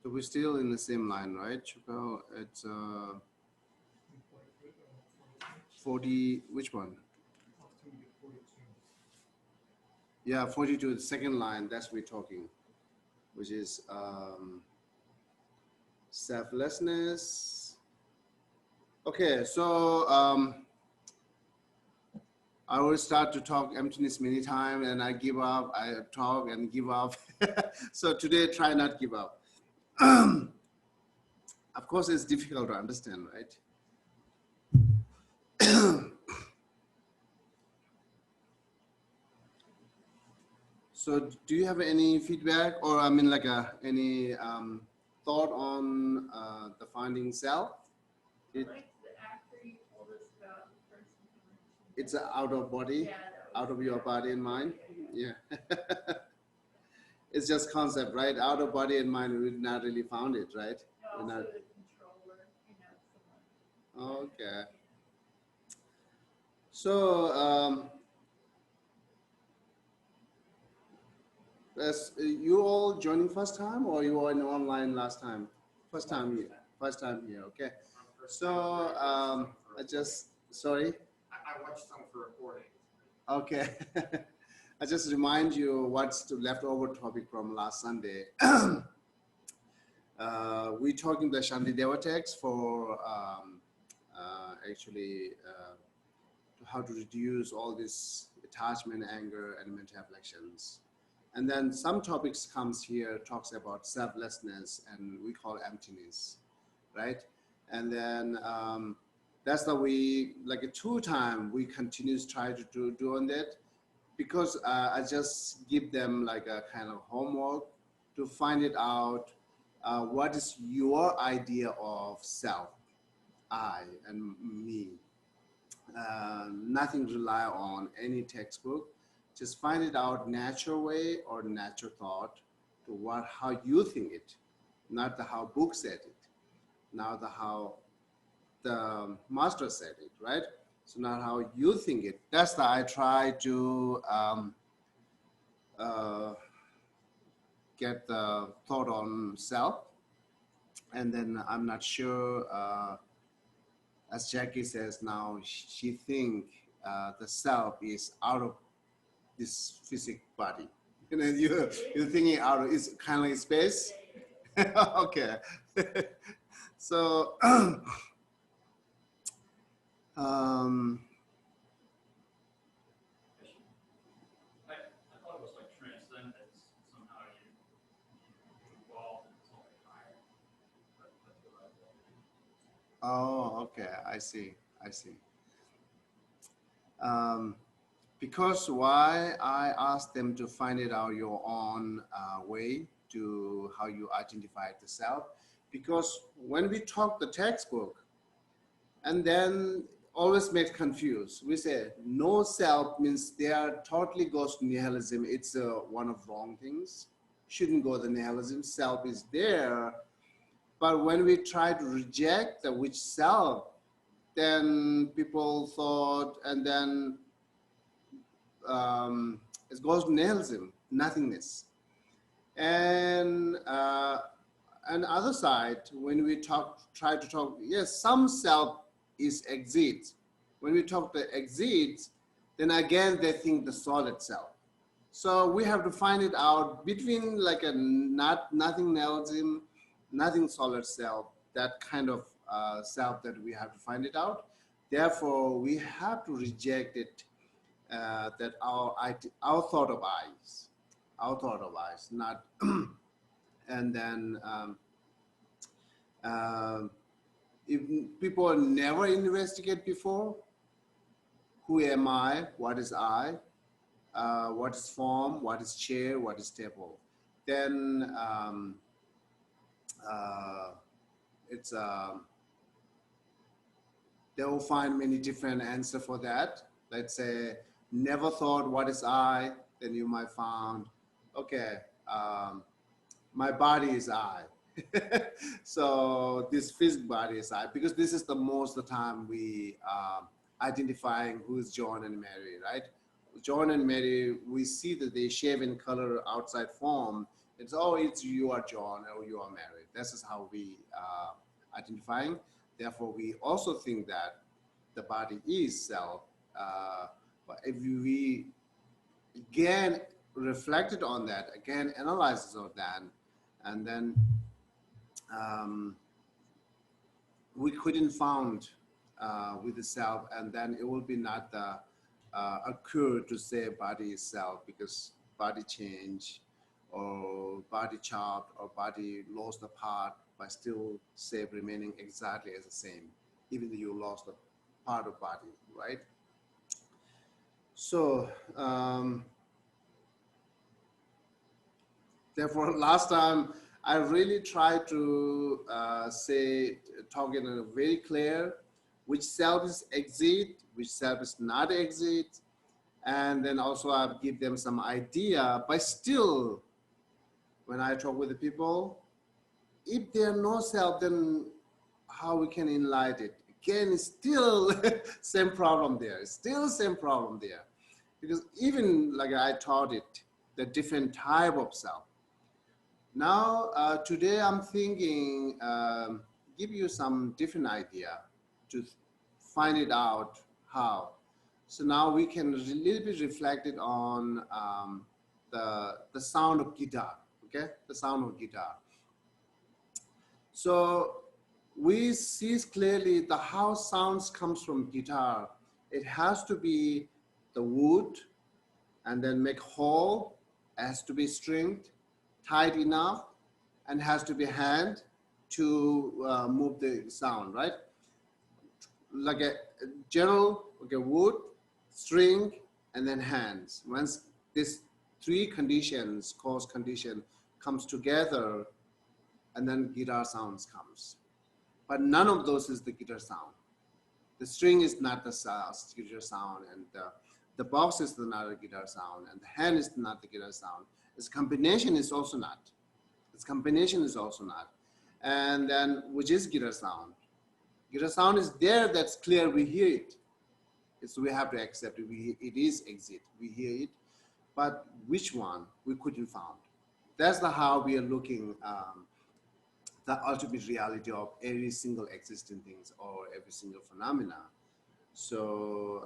So we're still in the same line, right, Chuko? It's 40, which one? Yeah, 42, the second line, that's we're talking, which is selflessness. Okay, so I will start to talk emptiness many times and I give up, I talk and give up. So today, try not give up. Of course, it's difficult to understand, right? So do you have any feedback or I mean like any thought on the finding self? It's out of body, out of your body and mind. Yeah. It's just concept, right? Out of body and mind, we've not really found it, right? We're not. Okay. So you all joining first time or you were in online last time? First time here. First time here. Okay. So I just sorry. I watched some for recording. Okay. I just remind you what's the leftover topic from last Sunday. We're talking the Shantideva text for actually how to reduce all this attachment, anger, and mental afflictions. And then some topics comes here, talks about selflessness, and we call emptiness, right? And then that's the we like a 2 time we continues try to do on that because I just give them like a kind of homework to find it out what is your idea of self, I and me. Nothing rely on any textbook. Just find it out natural way or natural thought to what how you think it, not the how book said it, not the how the master said it, right? So not how you think it. That's the I try to get the thought on self, and then I'm not sure. As Jackie says now, she think the self is out of this physical body. You know, you're thinking out of it's kind of like space. Okay. So um, I thought it was like transcendence. Somehow you evolve into something higher. That's what I thought. oh, okay. I see. I see. Because why I asked them to find it out your own way to how you identify the self. Because when we talk the textbook, and then always make confused. We say no self means they are totally goes to nihilism. It's one of wrong things. Shouldn't go to nihilism. Self is there, but when we try to reject the which self, then people thought, and then it goes to nihilism, nothingness. And other side, when we try to talk, yes, some self is exit. When we talk the exit, then again they think the solid self. So we have to find it out between like a nothing nihilism, nothing solid self, that kind of self that we have to find it out. Therefore, we have to reject it. That our thought of eyes, not, and then if people never investigate before, who am I? What is I? What is form? What is chair? What is table? Then it's they will find many different answers for that. Let's say never thought what is I, then you might find, okay, my body is I. So this physical body is I, because this is the most of the time we identifying who is John and Mary, right? John and Mary, we see that they shave in color outside form It's, oh, it's you are John or you are Mary. This is how we identifying. Therefore, we also think that the body is self. But if we again reflected on that, again analyzes on that, and then we couldn't found with the self, and then it will be not occur to say body is self, because body change or body chopped or body lost a part, but still say remaining exactly as the same, even though you lost a part of body, right? So therefore, last time I really tried to talk in a very clear, which self is exit, which self is not exit, and then also I give them some idea. But still, when I talk with the people, if there are no self, then how we can enlighten it? Again, it's still same problem there. It's still same problem there, because even like I taught it, the different type of self. Now, today I'm thinking, give you some different idea to find it out how. So now we can a little bit reflect it on the sound of guitar, okay? The sound of guitar. So we see clearly the how sounds comes from guitar. It has to be the wood, and then make hole, has to be stringed, tight enough, and has to be hand to move the sound, right? Like a general, okay, wood, string, and then hands. Once this three conditions, cause condition, comes together, and then guitar sounds comes. But none of those is the guitar sound. The string is not the guitar sound, and the box is not a guitar sound, and the hand is not the guitar sound. Its combination is also not. Its combination is also not. And then, which is guitar sound? Guitar sound is there, that's clear, we hear it. So we have to accept it. It is exit, we hear it. But which one, we couldn't found. That's how we are looking the ultimate reality of every single existing things or every single phenomena. So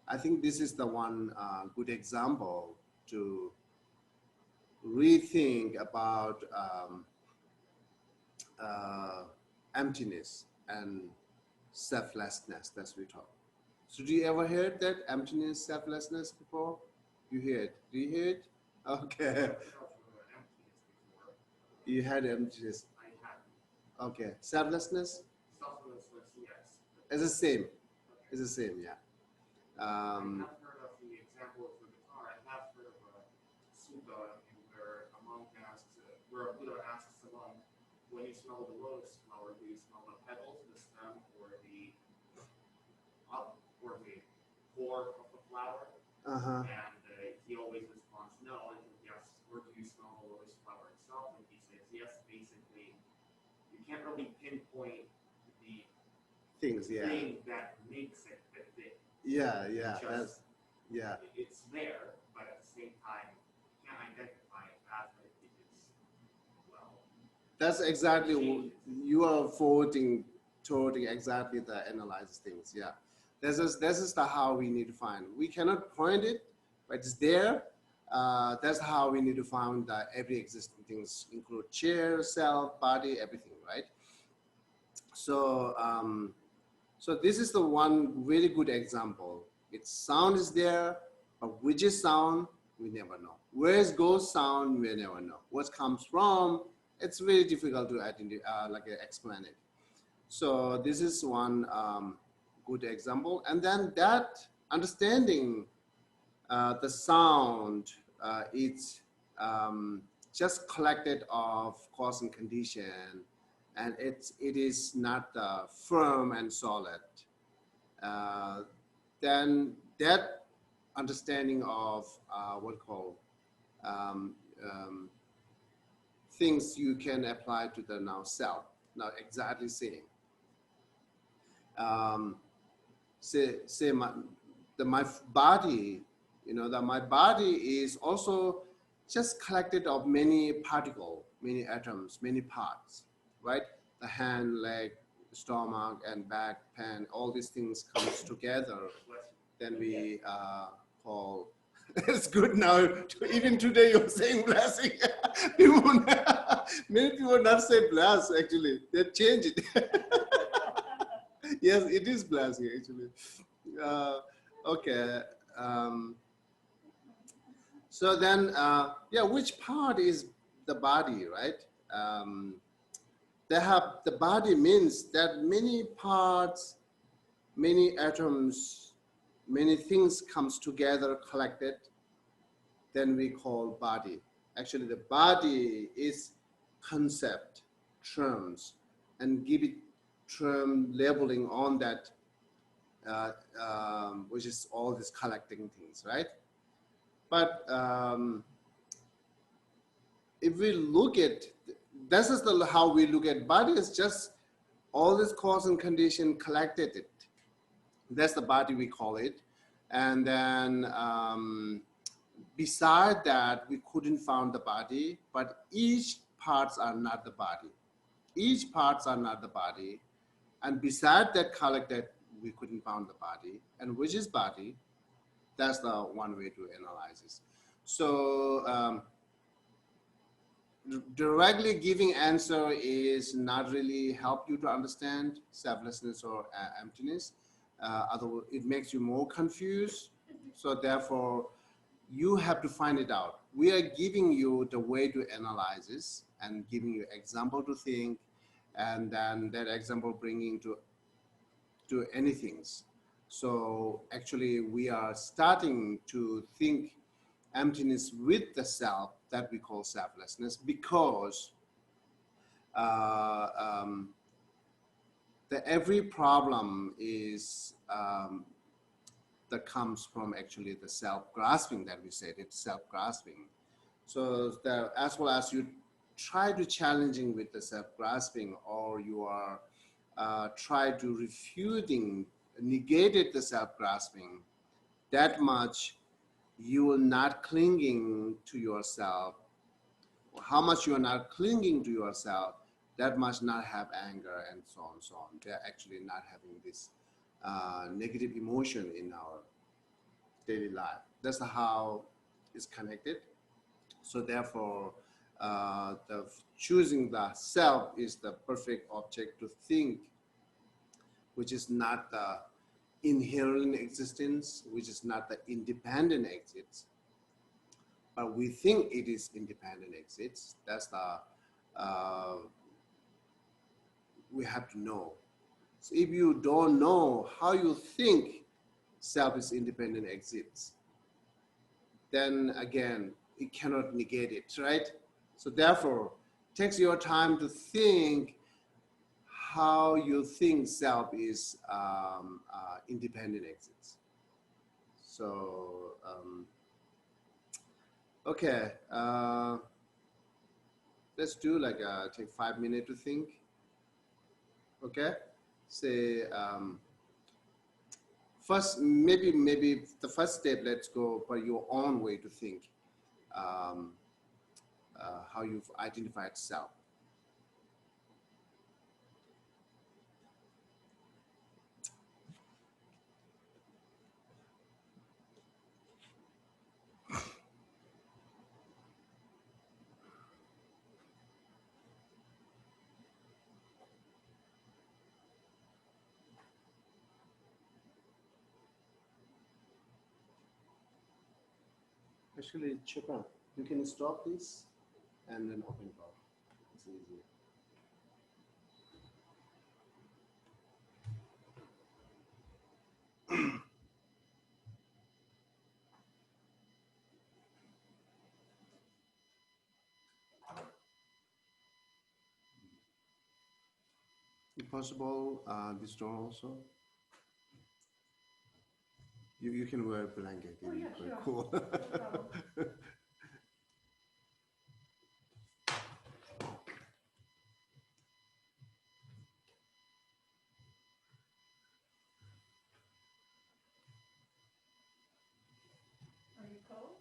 I think this is the one good example to rethink about emptiness and selflessness that we talk. So do you ever heard that emptiness, selflessness before? You hear it? Do you hear it? Okay. You had emptiness. I had Okay. Selflessness? selflessness, yes. It's the same. It's the same, yeah. I have heard of the example of the guitar. I have heard of a sutta where a monk asks, where a Buddha asks the monk, when you smell the lotus flower, do you smell the petals, the stem, or the core of the flower? Uh-huh. And he always responds no, and yes, or do you smell the lotus flower itself? And he says yes. Basically, you can't really pinpoint the Things, yeah. thing that makes it the thing. Yeah, yeah. Just, That's, yeah. It's there, but at the same time, you can't identify it as it is. Well, That's exactly what you are forwarding toward exactly the analyze things. Yeah. This is the how we need to find. We cannot point it, but it's there. That's how we need to find that every existing things include chair, self, body, everything, right? So so this is the one really good example. Its sound is there, but which is sound, we never know. Where is goes sound, we never know. What comes from, it's very difficult to identify, explain it. So this is one good example. And then that understanding the sound, it's just collected of cause and condition, and it is not firm and solid. Then that understanding of what called things you can apply to the now self. Now exactly same. My body, that my body is also just collected of many particles, many atoms, many parts, right? The hand, leg, stomach, and back, pen, all these things comes together. Then we call. It's good now. Even today, you're saying blessing. Many people not say bless. Actually, they change it. Yes, it is blessing actually. Okay. So then, yeah, which part is the body, right? They have the body means that many parts, many atoms, many things comes together, collected. Then we call body. Actually, the body is concept, terms, and give it term labeling on that, which is all these collecting things, right? But if we look at, this is how we look at body is just all this cause and condition collected it. That's the body we call it. And then beside that, we couldn't find the body, but each parts are not the body. Each parts are not the body. And beside that collected, we couldn't find the body. And which is body? That's the one way to analyze this. So directly giving answer is not really help you to understand selflessness or emptiness. Otherwise, it makes you more confused. So therefore, you have to find it out. We are giving you the way to analyze this and giving you example to think, and then that example bringing to anything. So actually, we are starting to think emptiness with the self that we call selflessness, because every problem is that comes from actually the self-grasping that we said. It's self-grasping. So that as well as you try to challenging with the self-grasping, or you are try to refuting, negated the self-grasping, that much you will not clinging to yourself. How much you are not clinging to yourself, that much not have anger and so on, so on. They're actually not having this negative emotion in our daily life. That's how it's connected. So therefore, choosing the self is the perfect object to think, which is not the inherent existence, which is not the independent existence, but we think it is independent exists. That's the we have to know. So if you don't know how you think self is independent exists, then again it cannot negate it, right? So therefore, it takes your time to think how you think self is independent exists. So okay, let's do like take 5 minutes to think. Okay, say first, maybe the first step, let's go by your own way to think, how you've identified self. Actually, Chopin, you can stop this and then open it up. It's easy. If possible, this door also. You can wear a blanket. Oh, yeah, very sure. cool. No problem. Are you cold?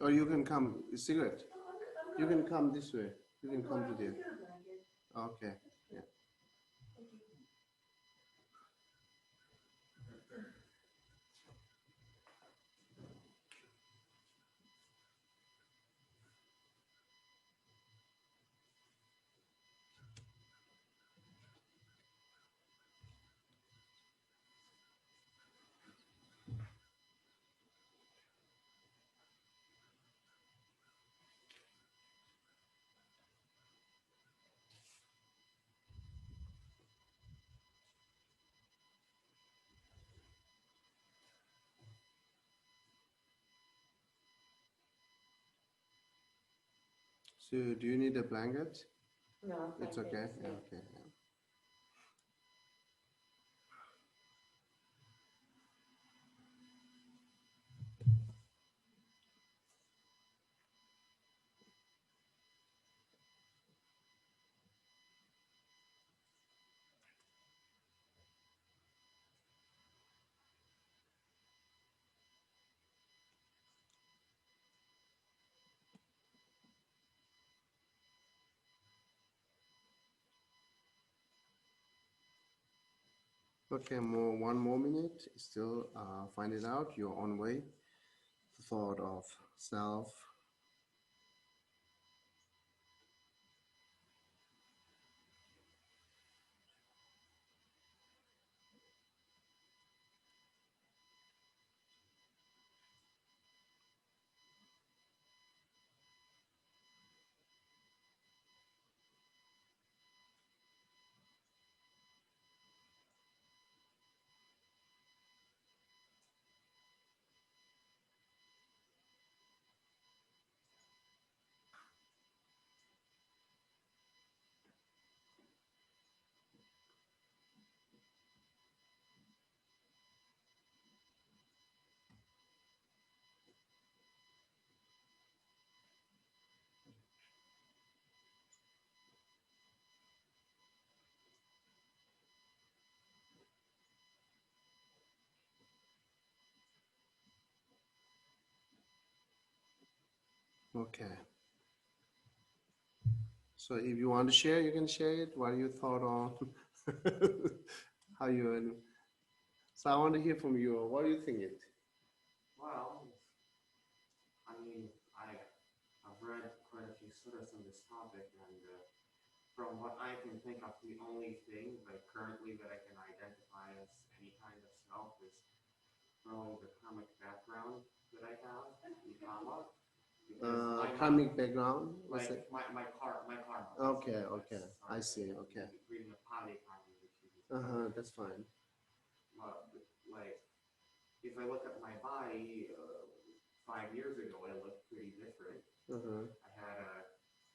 Or you can come, cigarette. You can come this way. You can come to there. Okay. Yeah. So, do you need a blanket? No, It's thank you. okay. Yeah, okay. Yeah. Okay, one more minute. Still find it out. Your own way. Thought of self. Okay. So if you want to share, you can share it. What you thought on how you. So I want to hear from you. What do you think it? Well, I mean, I've read quite a few sutras on this topic, and from what I can think of, the only thing that currently that I can identify as any kind of self is probably the karmic background that I have in karma. Karmic background. What's Like it? my karma. Okay, okay. I see. Okay. Reading the Pali karma, which is That's fine. like if I look at my body 5 years ago, I looked pretty different. I had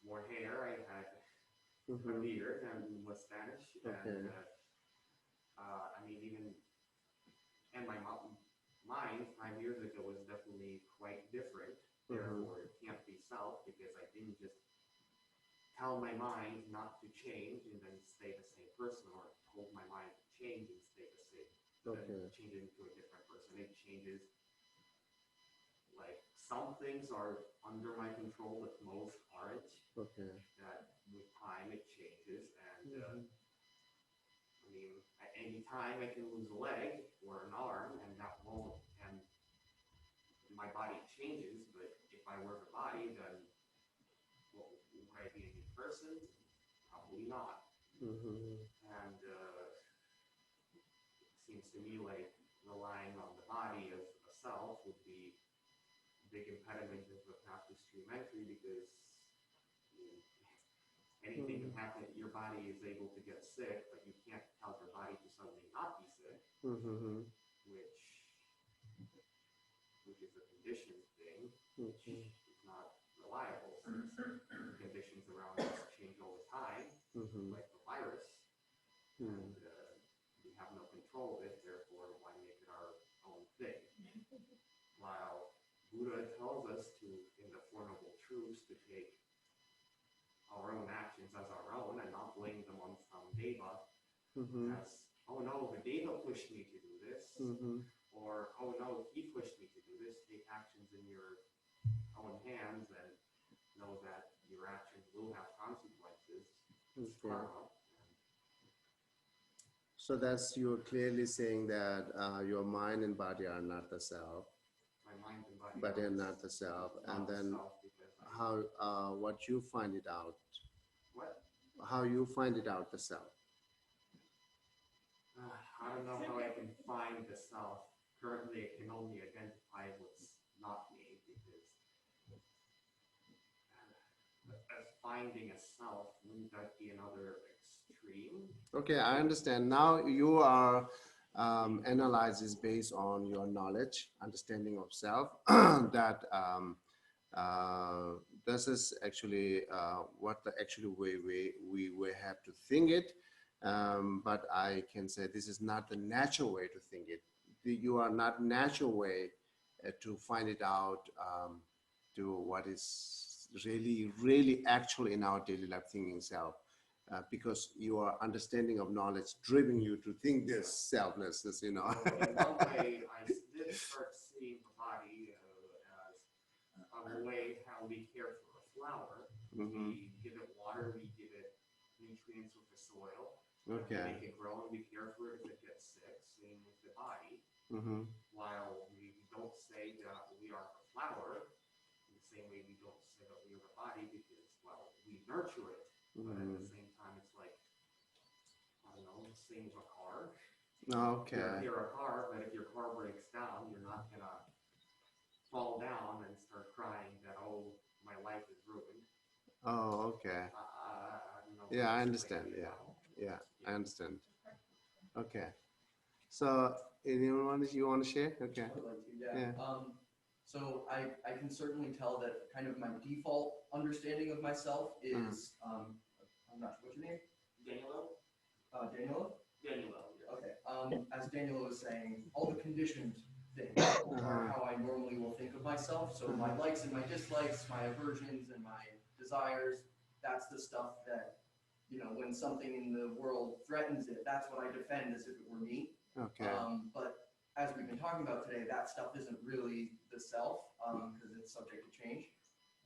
more hair. I had a beard and mustache, Okay. and I mean even and my mind 5 years ago was definitely quite different. Therefore, it can't be self because I didn't just tell my mind not to change and then stay the same person, or told my mind to change and stay the same. Okay. Change it into a different person. It changes. Like some things are under my control, but most aren't. Okay. That with time it changes, and I mean, at any time I can lose a leg or an arm, and that won't. And my body changes, but if I were the body, then well, would I be a new person? Probably not. And it seems to me like relying on the body as a self would be a big impediment of the path to stream entry, because I mean, anything can happen. Your body is able to get sick, but you can't tell your body to suddenly not be sick, which is a conditioned thing, which is not reliable, since the conditions around us change all the time, like the virus, and we have no control of it. Therefore, why make it our own thing? While Buddha tells us to, in the Four Noble Truths, to take our own actions as our own and not blame them on some deva, as, oh no, the deva pushed me to do this, or oh no, he pushed me to do this. Take actions in your own hands and know that your actions will have consequences. It's Okay. karma. So that's you're clearly saying that your mind and body are not the self, My mind and body but they're not the self. And then how what you find it out, What? how you find it out the self. I don't know how I can find the self. Currently, I can only identify what's not me because as finding a self, wouldn't that be another extreme? Okay, I understand. Now you are analyzes based on your knowledge, understanding of self. That this is actually what the actually way we have to think it. But I can say this is not the natural way to think it. You are not natural way to find it out to what is really actual in our daily life thinking self. Because your understanding of knowledge driven you to think this selflessness, you know. In one way, I did start seeing the body as a way how we care for a flower. Mm-hmm. We give it water, we give it nutrients with the soil. Okay. We make it grow and we care for it if it gets sick. Same with the body. Mm-hmm. While we don't say that we are the flower, in the same way we don't say that we are the body because, well, we nurture it. But at the same time, it's like, I don't know, same as a car. Okay. You're a car, but if your car breaks down, you're not going to fall down and start crying that, oh, my life is ruined. Oh, okay. I don't know. Yeah, I understand. Yeah, I understand. Okay. So, anyone you want to share? Okay. I would like to, yeah. Yeah. So I can certainly tell that kind of my default understanding of myself is, I'm not sure, what's your name? Daniel? Daniela? Daniel, yeah. Okay. As Daniela was saying, all the conditioned things are how I normally will think of myself. So my likes and my dislikes, my aversions and my desires, that's the stuff that, you know, when something in the world threatens it, that's what I defend as if it were me. Okay. But as we've been talking about today, that stuff isn't really the self because it's subject to change.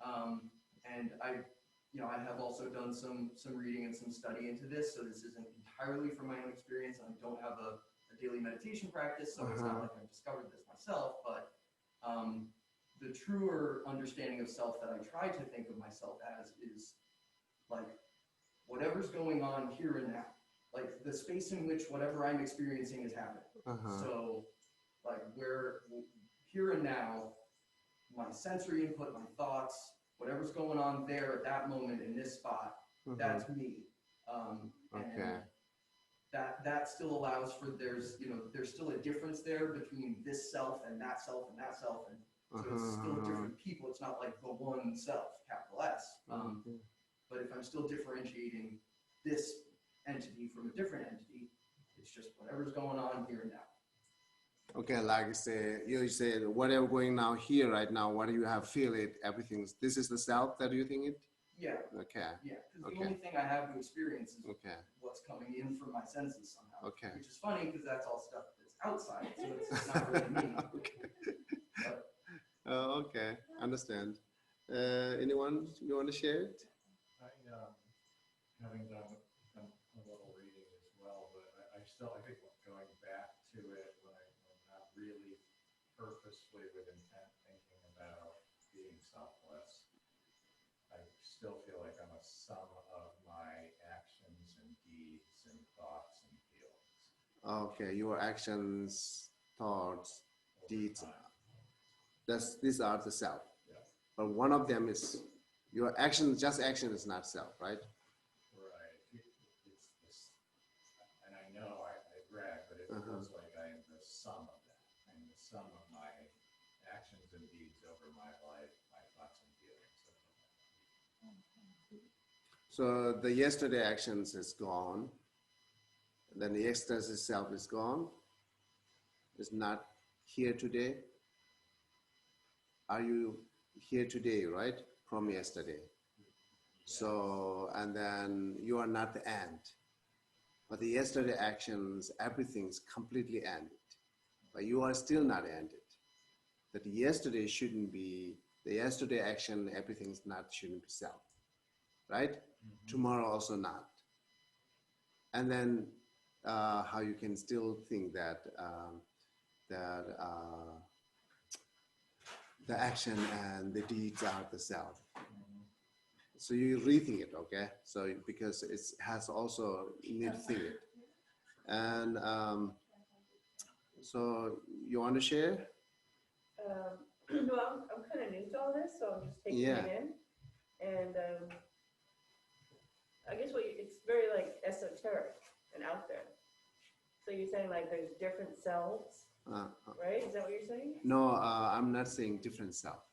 And I have also done some reading and some study into this. So this isn't entirely from my own experience. I don't have a daily meditation practice, so it's not like I've discovered this myself. But the truer understanding of self that I try to think of myself as is like whatever's going on here and now. Like the space in which whatever I'm experiencing is happening. So like where here and now, my sensory input, my thoughts, whatever's going on there at that moment in this spot, that's me. And that still allows for there's still a difference there between this self and that self and that self. And so it's still different people. It's not like the one self, capital S. But if I'm still differentiating this entity from a different entity, it's just whatever's going on here and now. Okay, like you said, whatever going now here right now, what do you have feel it? Everything. This is the self that you think it. Yeah. Okay. Yeah, because the only thing I have to experience is what's coming in from my senses somehow. Okay. Which is funny because that's all stuff that's outside, so it's not really me. But, okay, understand. Anyone you want to share it? Having done a little reading as well, but I think going back to it when I'm not really purposefully with intent thinking about being selfless, I still feel like I'm a sum of my actions and deeds and thoughts and feelings. Okay, your actions, thoughts, deeds. These are the self. Yeah. But one of them is your action. Just action is not self, right? Right. It's this, and I know I brag, but it feels like I am the sum of that. I'm the sum of my actions and deeds over my life, my thoughts and feelings. So the yesterday actions is gone. Then the ecstasy self is gone. It's not here today. Are you here today, right? From yesterday. So, and then you are not the end. But the yesterday actions, everything's completely ended. But you are still not ended. That yesterday shouldn't be The yesterday action, everything's not shouldn't be self, right? Tomorrow also not. And then how you can still think that the action and the deeds are the self. So you rethink it, okay? So because it has also, you need to think it. And so you want to share? Well, I'm kind of new to all this, so I'm just taking Yeah. it in. And I guess it's very like esoteric and out there. So you're saying like there's different selves, right? Is that what you're saying? No, I'm not saying different self.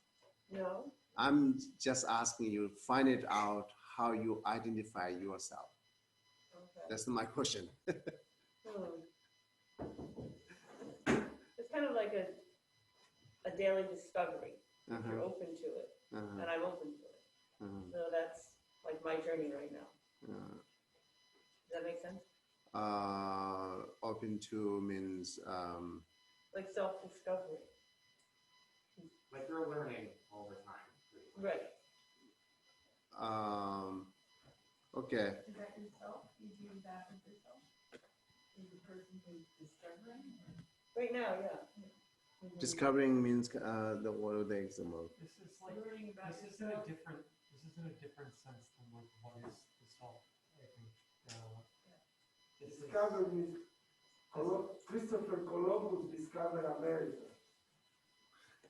No. I'm just asking you, find it out how you identify yourself. Okay. That's my question. It's kind of like a daily discovery. If you're open to it, and I'm open to it. So that's like my journey right now. Does that make sense? Open to means Like self-discovery. Like you're learning all the time. Right. okay. Is that yourself? You do that with yourself? Is the person who's discovering? Right now, yeah. Discovering means what are the example? This is like Learning about this isn't a different sense than like what is the self. I think this is Discovery, Christopher Columbus discovered America.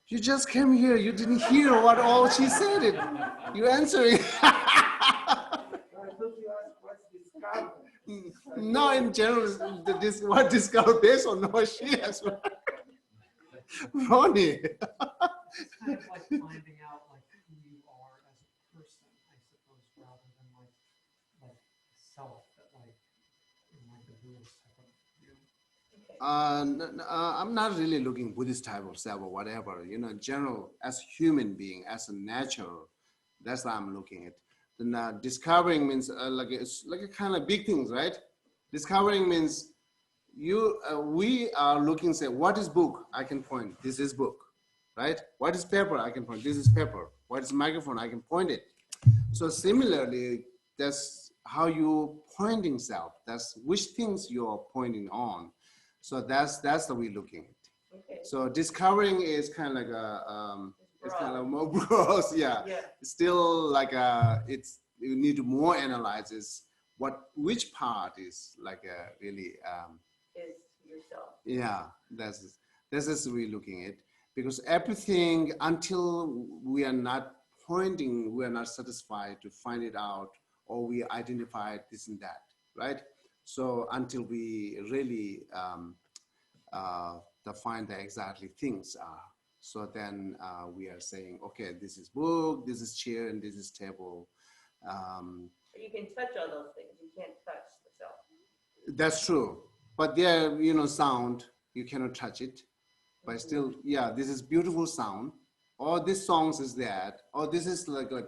You just came here. You didn't hear what all she said. It. You answering. I thought you asked what's discovered. No, in general, this what discovered based on what she has. Ronnie. it's kind of like finding out like who you are as a person, I suppose, rather than like self that like in like the Buddhist type of view. I'm not really looking Buddhist type of self or whatever. You know, general as human being, as a natural. That's what I'm looking at. Then discovering means it's like a kind of big things, right? Discovering means we are looking, say, what is book? I can point, this is book, right? What is paper? I can point, this is paper. What is microphone? I can point it. So similarly, that's how you pointing self. That's which things you're pointing on. So that's the way looking at. Okay. So discovering is kind of like it's kind of more gross, yeah. It's still like you need to more analyze which part is like really Is yourself. yeah, this is we looking at, because everything until we are not pointing, we are not satisfied to find it out, or we identify this and that, right? So until we really define the exactly things are, so then we are saying, okay, this is book, this is chair, and this is table. But you can touch all those things. You can't touch the self. That's true. But there, you know, sound, you cannot touch it. But still, yeah, this is beautiful sound. Or this songs is that. Or this is like a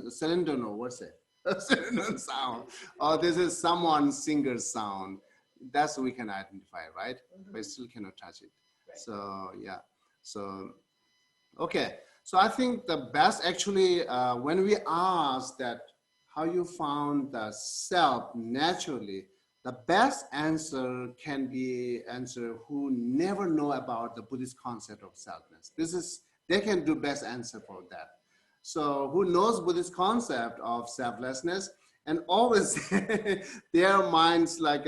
cylinder, or what's it? A cylinder sound. Or this is someone singer's sound. That's what we can identify, right? But still cannot touch it. Right. So, yeah. So, okay. So I think the best actually, when we ask that how you found the self naturally, the best answer can be answer who never know about the Buddhist concept of selfness. They can do best answer for that. So who knows Buddhist concept of selflessness, and always their minds like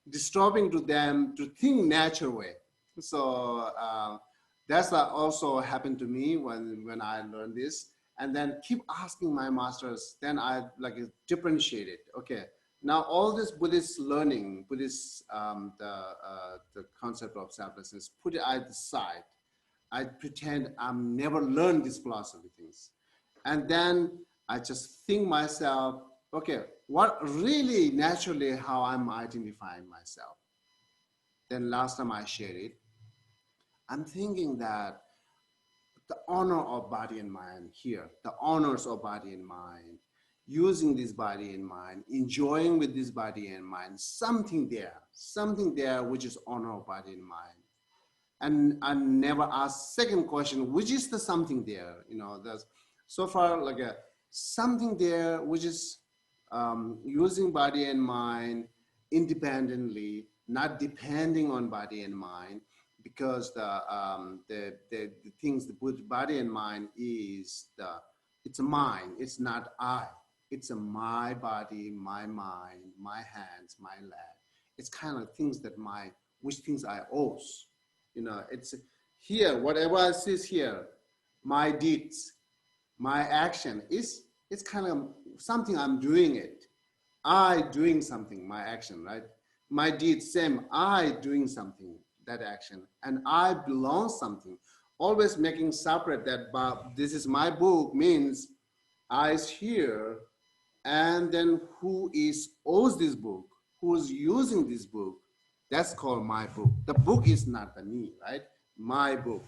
disturbing to them to think natural way. So that's also happened to me when I learned this, and then keep asking my masters. Then I like differentiate it. Okay. Now, all this Buddhist learning, Buddhist, the concept of selflessness, put it at the side. I pretend I'm never learned these philosophy things. And then I just think myself, okay, what really naturally how I'm identifying myself. Then last time I shared it, I'm thinking that the honor of body and mind here, the honors of body and mind, using this body and mind, enjoying with this body and mind, something there which is honor of body and mind. and I never ask second question, which is the something there? You know, there's so far like a something there which is using body and mind independently, not depending on body and mind, because the things the body and mind is it's a mind, it's not I. It's a my body, my mind, my hands, my leg. It's kind of things that which things I owe. You know, it's here, whatever I see here, my deeds, my action it's kind of something I'm doing it. I doing something, my action, right? My deed, same, I doing something, that action, and I belong something. Always making separate that this is my book means I is here, and then who owes this book, who's using this book, that's called my book. The book is not the me, right? My book.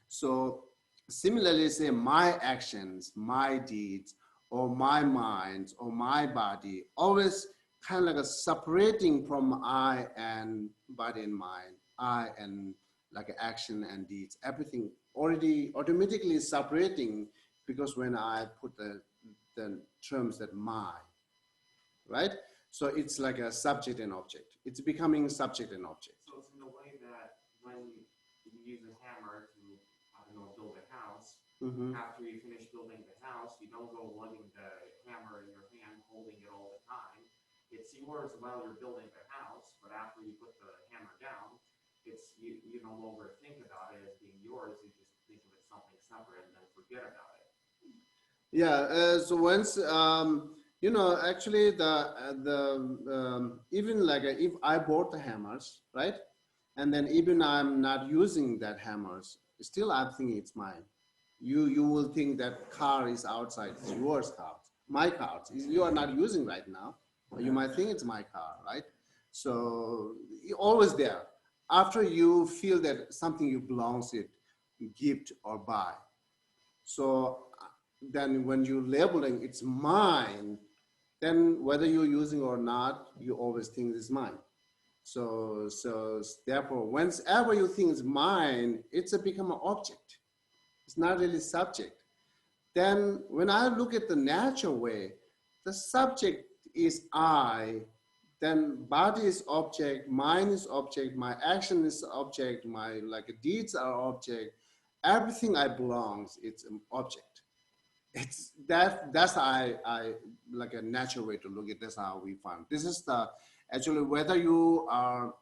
So similarly, say my actions, my deeds, or my mind, or my body, always kind of like a separating from I and body and mind, I and like action and deeds, everything already automatically separating, because when I put the terms that my, right? So it's like a subject and object. It's becoming subject and object. So it's in the way that when you use a hammer to, I don't know, build a house, after you finish building the house, you don't go lugging the hammer in your hand, holding it all the time. It's yours while you're building the house, but after you put the hammer down, it's you no longer think about it as being yours. You just think of it something separate and then forget about it. Yeah. So once you know, actually even like if I bought the hammers, right, and then even I'm not using that hammers, still I'm thinking it's mine. You will think that car is outside, it's yours car, my car. You are not using right now. You might think it's my car, right? So always there. After you feel that something you belongs it, gift or buy. So then when you labeling it's mine, then whether you're using or not, you always think it's mine. So therefore, whenever you think it's mine, it's become an object. It's not really subject. Then when I look at the natural way, the subject is I, then body is object, mind is object, my action is object, my like deeds are object, everything I belongs, it's an object. It's that's how I like a natural way to look at. That's how we find. This is the actually whether you are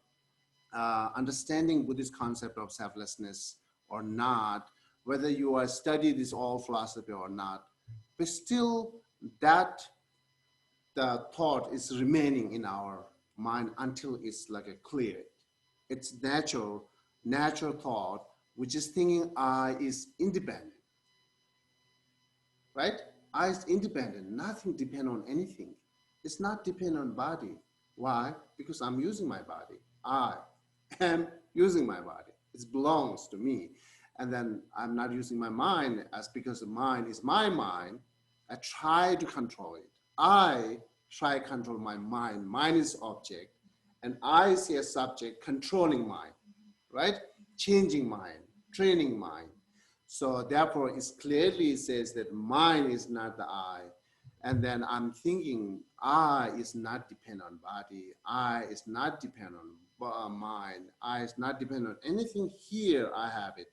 understanding Buddhist concept of selflessness or not, whether you are study this all philosophy or not, but still that the thought is remaining in our mind until it's like a clear. It's natural thought, which is thinking I is independent, right? I is independent, nothing depend on anything. It's not depend on body. Why? Because I'm using my body. I am using my body. It belongs to me. And then I'm not using my mind as because the mind is my mind. I try to control it. I try to control my mind. Mind is object. And I see a subject controlling mind, right? Changing mind, training mind. So therefore, it clearly says that mind is not the I. And then I'm thinking I is not dependent on body. I is not dependent on mind. I is not dependent on anything here. I have it.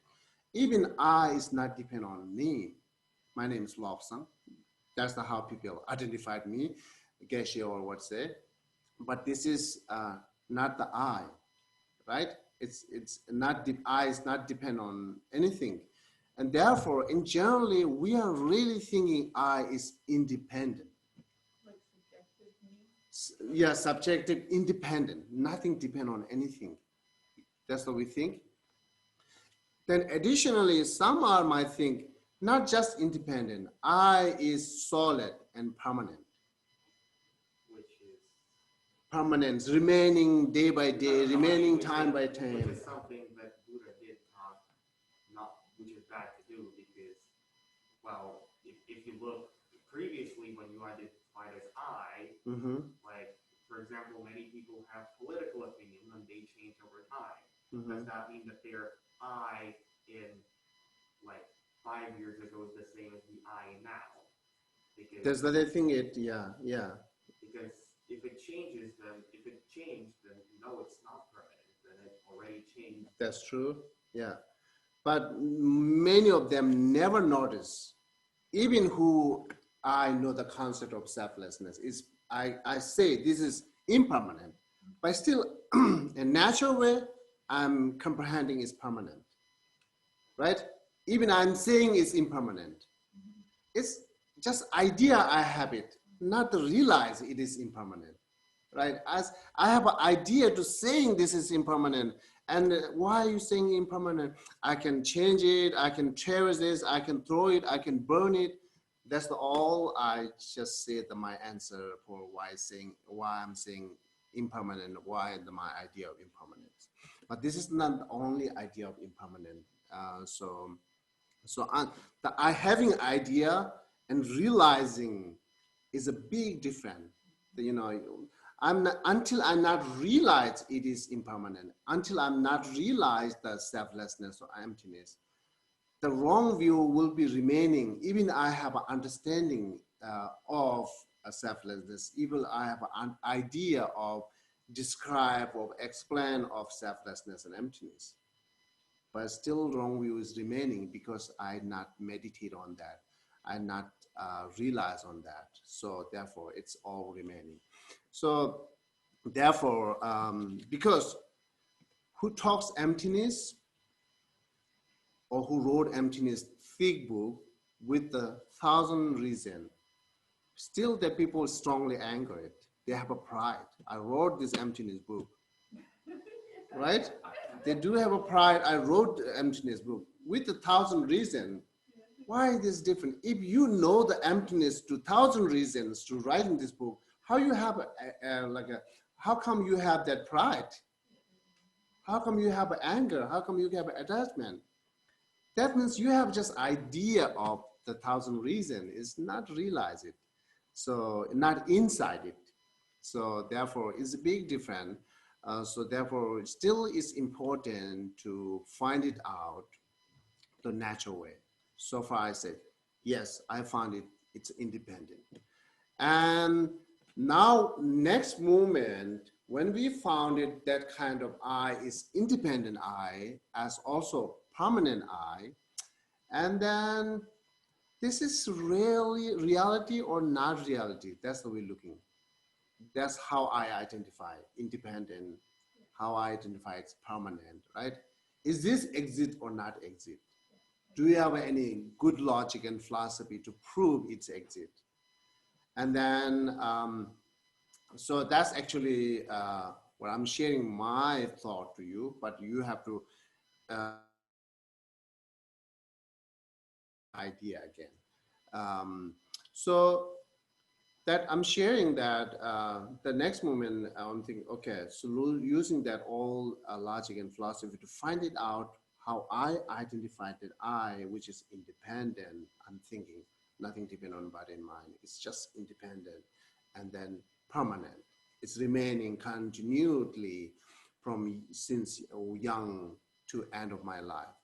Even I is not dependent on me. My name is Lobsang. That's how people identified me, Geshe or what say. But this is not the I, right? It's not the I is not depend on anything. And therefore, in generally, we are really thinking I is independent. Like subjective meaning? Yeah, subjective, independent, nothing depend on anything. That's what we think. Then additionally, some might think, not just independent, I is solid and permanent. Which is Permanence, remaining day by day, remaining time by which time. is something that Buddha did which is bad to do because, well, if you look previously when you identified as I, like, for example, many people have political opinions and they change over time. Does that mean that they're I in like 5 years ago is the same as the I now. Because That's the thing. Yeah. because if it changes, then if it changed, then no, it's not permanent. Then it already changed. That's true. Yeah. But many of them never notice, even who I know the concept of selflessness is, I say this is impermanent, but still in natural way, I'm comprehending is permanent, right? Even I'm saying it's impermanent. It's just idea I have it, not to realize it is impermanent, right? As I have an idea to saying this is impermanent, and why are you saying impermanent? I can change it, I can cherish this, I can throw it, I can burn it. That's all I just said my answer for why I'm saying impermanent, why my idea of impermanence. But this is not the only idea of impermanent. So I having idea and realizing is a big difference. You know, until I'm not realize it is impermanent, until I'm not realize the selflessness or emptiness, the wrong view will be remaining. Even I have an understanding of a selflessness, even I have an idea of describe or explain of selflessness and emptiness. But still wrong view is remaining because I not meditate on that. I not realize on that. So therefore it's all remaining. So therefore, because who talks emptiness or who wrote emptiness thick book with the 1,000 reasons, still the people strongly angered. They have a pride. I wrote this emptiness book, right? They do have a pride. I wrote the emptiness book with 1,000 reasons. Why is this different? If you know the emptiness to 1,000 reasons to writing this book, how you have how come you have that pride? How come you have anger? How come you have attachment? That means you have just idea of the 1,000 reasons, is not realize it. So not inside it. So therefore it's a big difference. So therefore it still is important to find it out the natural way. So far I said, yes, I found it, it's independent. And now next moment, when we found it, that kind of I is independent I as also permanent I, and then this is really reality or not reality. That's what we're looking. That's how I identify independent, how I identify it's permanent, right? Is this exit or not exit? Do you have any good logic and philosophy to prove its exit? And then, so that's actually what I'm sharing my thought to you, but you have to idea again. So that I'm sharing that the next moment I'm thinking, okay, so using that all logic and philosophy to find it out how I identified that I, which is independent, I'm thinking nothing dependent on body and mind. It's just independent and then permanent. It's remaining continually from since young to end of my life.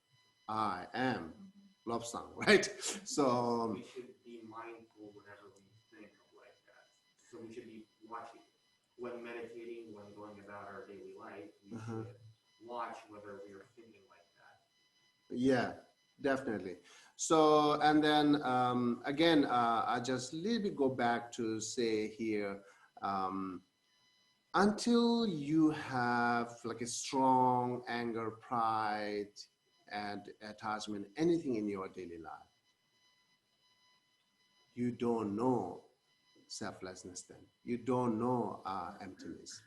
I am Lobsang, right? So we should be mindful whenever we think of like that. So we should be watching when meditating, when going about our daily life. We should watch whether we are thinking like that. Yeah, definitely. So and then again, I just a little bit go back to say here, until you have like a strong anger, pride, and attachment, anything in your daily life, you don't know selflessness then. You don't know emptiness.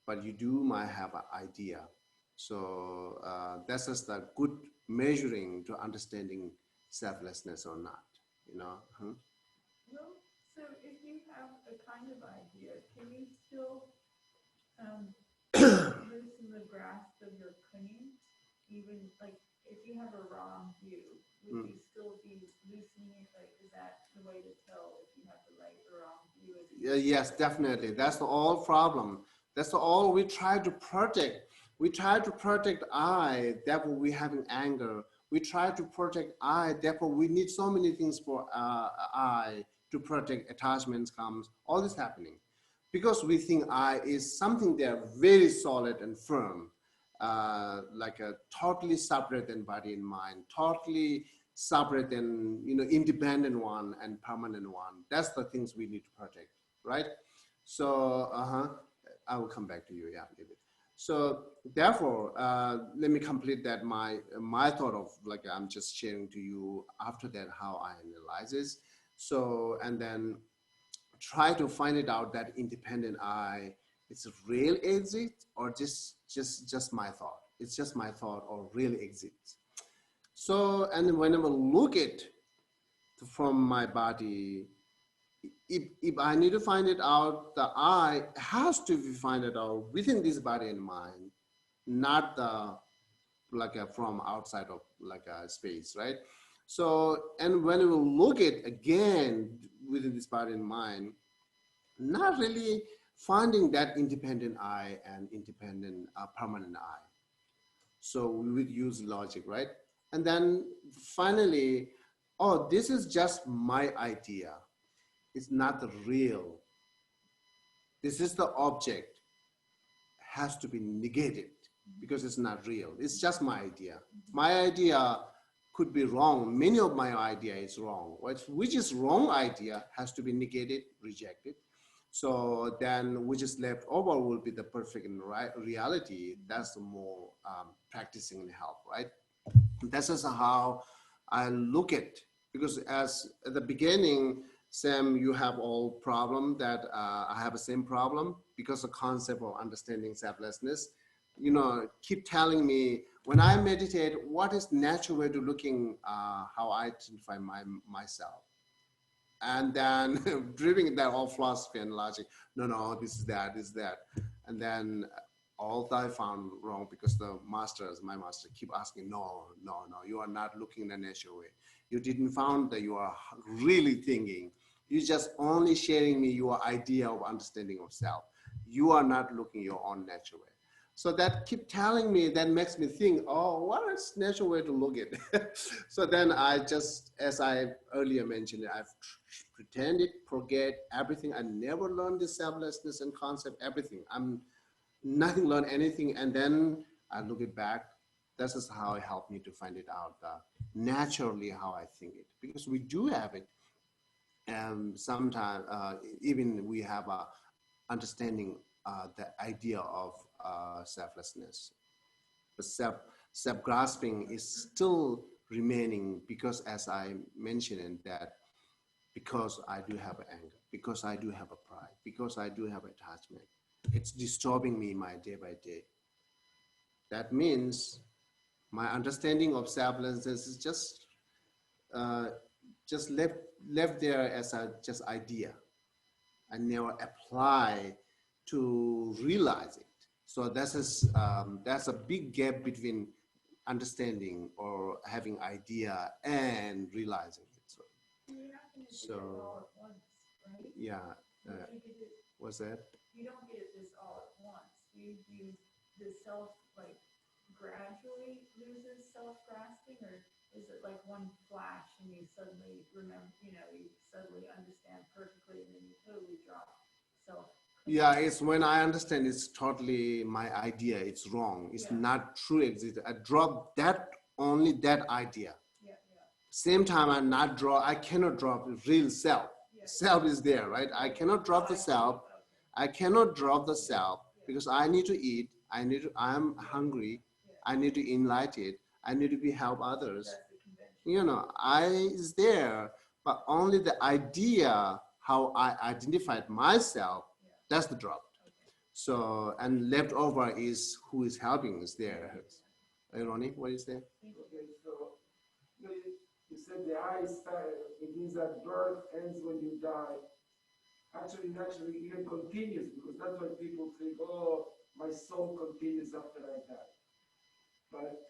But you do might have an idea. So that's just a good measuring to understanding selflessness or not, you know? Well, so if you have a kind of idea, can you still loosen the grasp of your clinging? Even like if you have a wrong view, would you still be loosening it? Like, is that the way to tell if you have the right or wrong view? Yes, definitely. That's the all problem. That's all we try to protect We try to protect I, therefore we having anger. We try to protect I, therefore we need so many things for I to protect. Attachments comes, all this happening. Because we think I is something there very solid and firm, like a totally separate than body and mind, totally separate and independent one and permanent one. That's the things we need to protect, right? So I will come back to you, yeah, David. So therefore, let me complete that my thought of like I'm just sharing to you after that how I analyze this. So and then try to find it out that independent I, it's a real exit or just my thought. It's just my thought or real exit. So and then whenever look at from my body, if I need to find it out, the I has to be find it out within this body and mind, not the like from outside of like a space, right? So and when we look at again within this body and mind, not really finding that independent I and independent permanent I. So we would use logic, right? And then finally, oh, this is just my idea. It's not the real. This is the object, has to be negated because it's not real. It's just my idea. My idea could be wrong. Many of my idea is wrong. Which is wrong idea has to be negated, rejected. So then which is left over will be the perfect reality. That's the more practicing and help, right? This is how I look at, because as at the beginning, Sam, you have all problem that I have the same problem because the concept of understanding selflessness, keep telling me when I meditate, what is natural way to looking how I identify myself. And then driven that all philosophy and logic, no, this is that, and then all that I found wrong because my master keep asking, no, you are not looking in the natural way. You didn't found that you are really thinking. You just only sharing me your idea of understanding of self. You are not looking your own natural way. So that keep telling me, that makes me think, oh, what is natural way to look at it? So then I just, as I earlier mentioned, I've pretended, forget everything. I never learned this selflessness and concept, everything. I'm nothing, learn anything. And then I look it back. This is how it helped me to find it out naturally how I think it, because we do have it. Sometimes even we have a understanding the idea of selflessness. But self-grasping is still remaining because, as I mentioned, that because I do have anger, because I do have a pride, because I do have attachment, it's disturbing me my day by day. That means my understanding of selflessness is just left there as a just idea. I never apply to realize it. So that's a big gap between understanding or having idea and realizing it. So, You're not gonna get it all at once, right? Yeah. What's that? You don't get this all at once. You do the self, like, gradually loses self-grasping, or is it like one flash and you suddenly remember, you suddenly understand perfectly and then you totally drop self? Yeah, it's when I understand it's totally my idea, it's wrong. It's not true existence. I drop that, only that idea. Same time I cannot drop real self. Self is there, right? I cannot drop the self. I cannot drop the self because I need to eat. I'm hungry. I need to enlighten it. I need to be help others. I is there, but only the idea how I identified myself, that's the drop. So, and left over is who is helping is there. Hey, Ronnie, what is that? Okay, so you said the I started, it means that birth ends when you die. Actually, even continues, because that's why people think, oh, my soul continues after I die. But,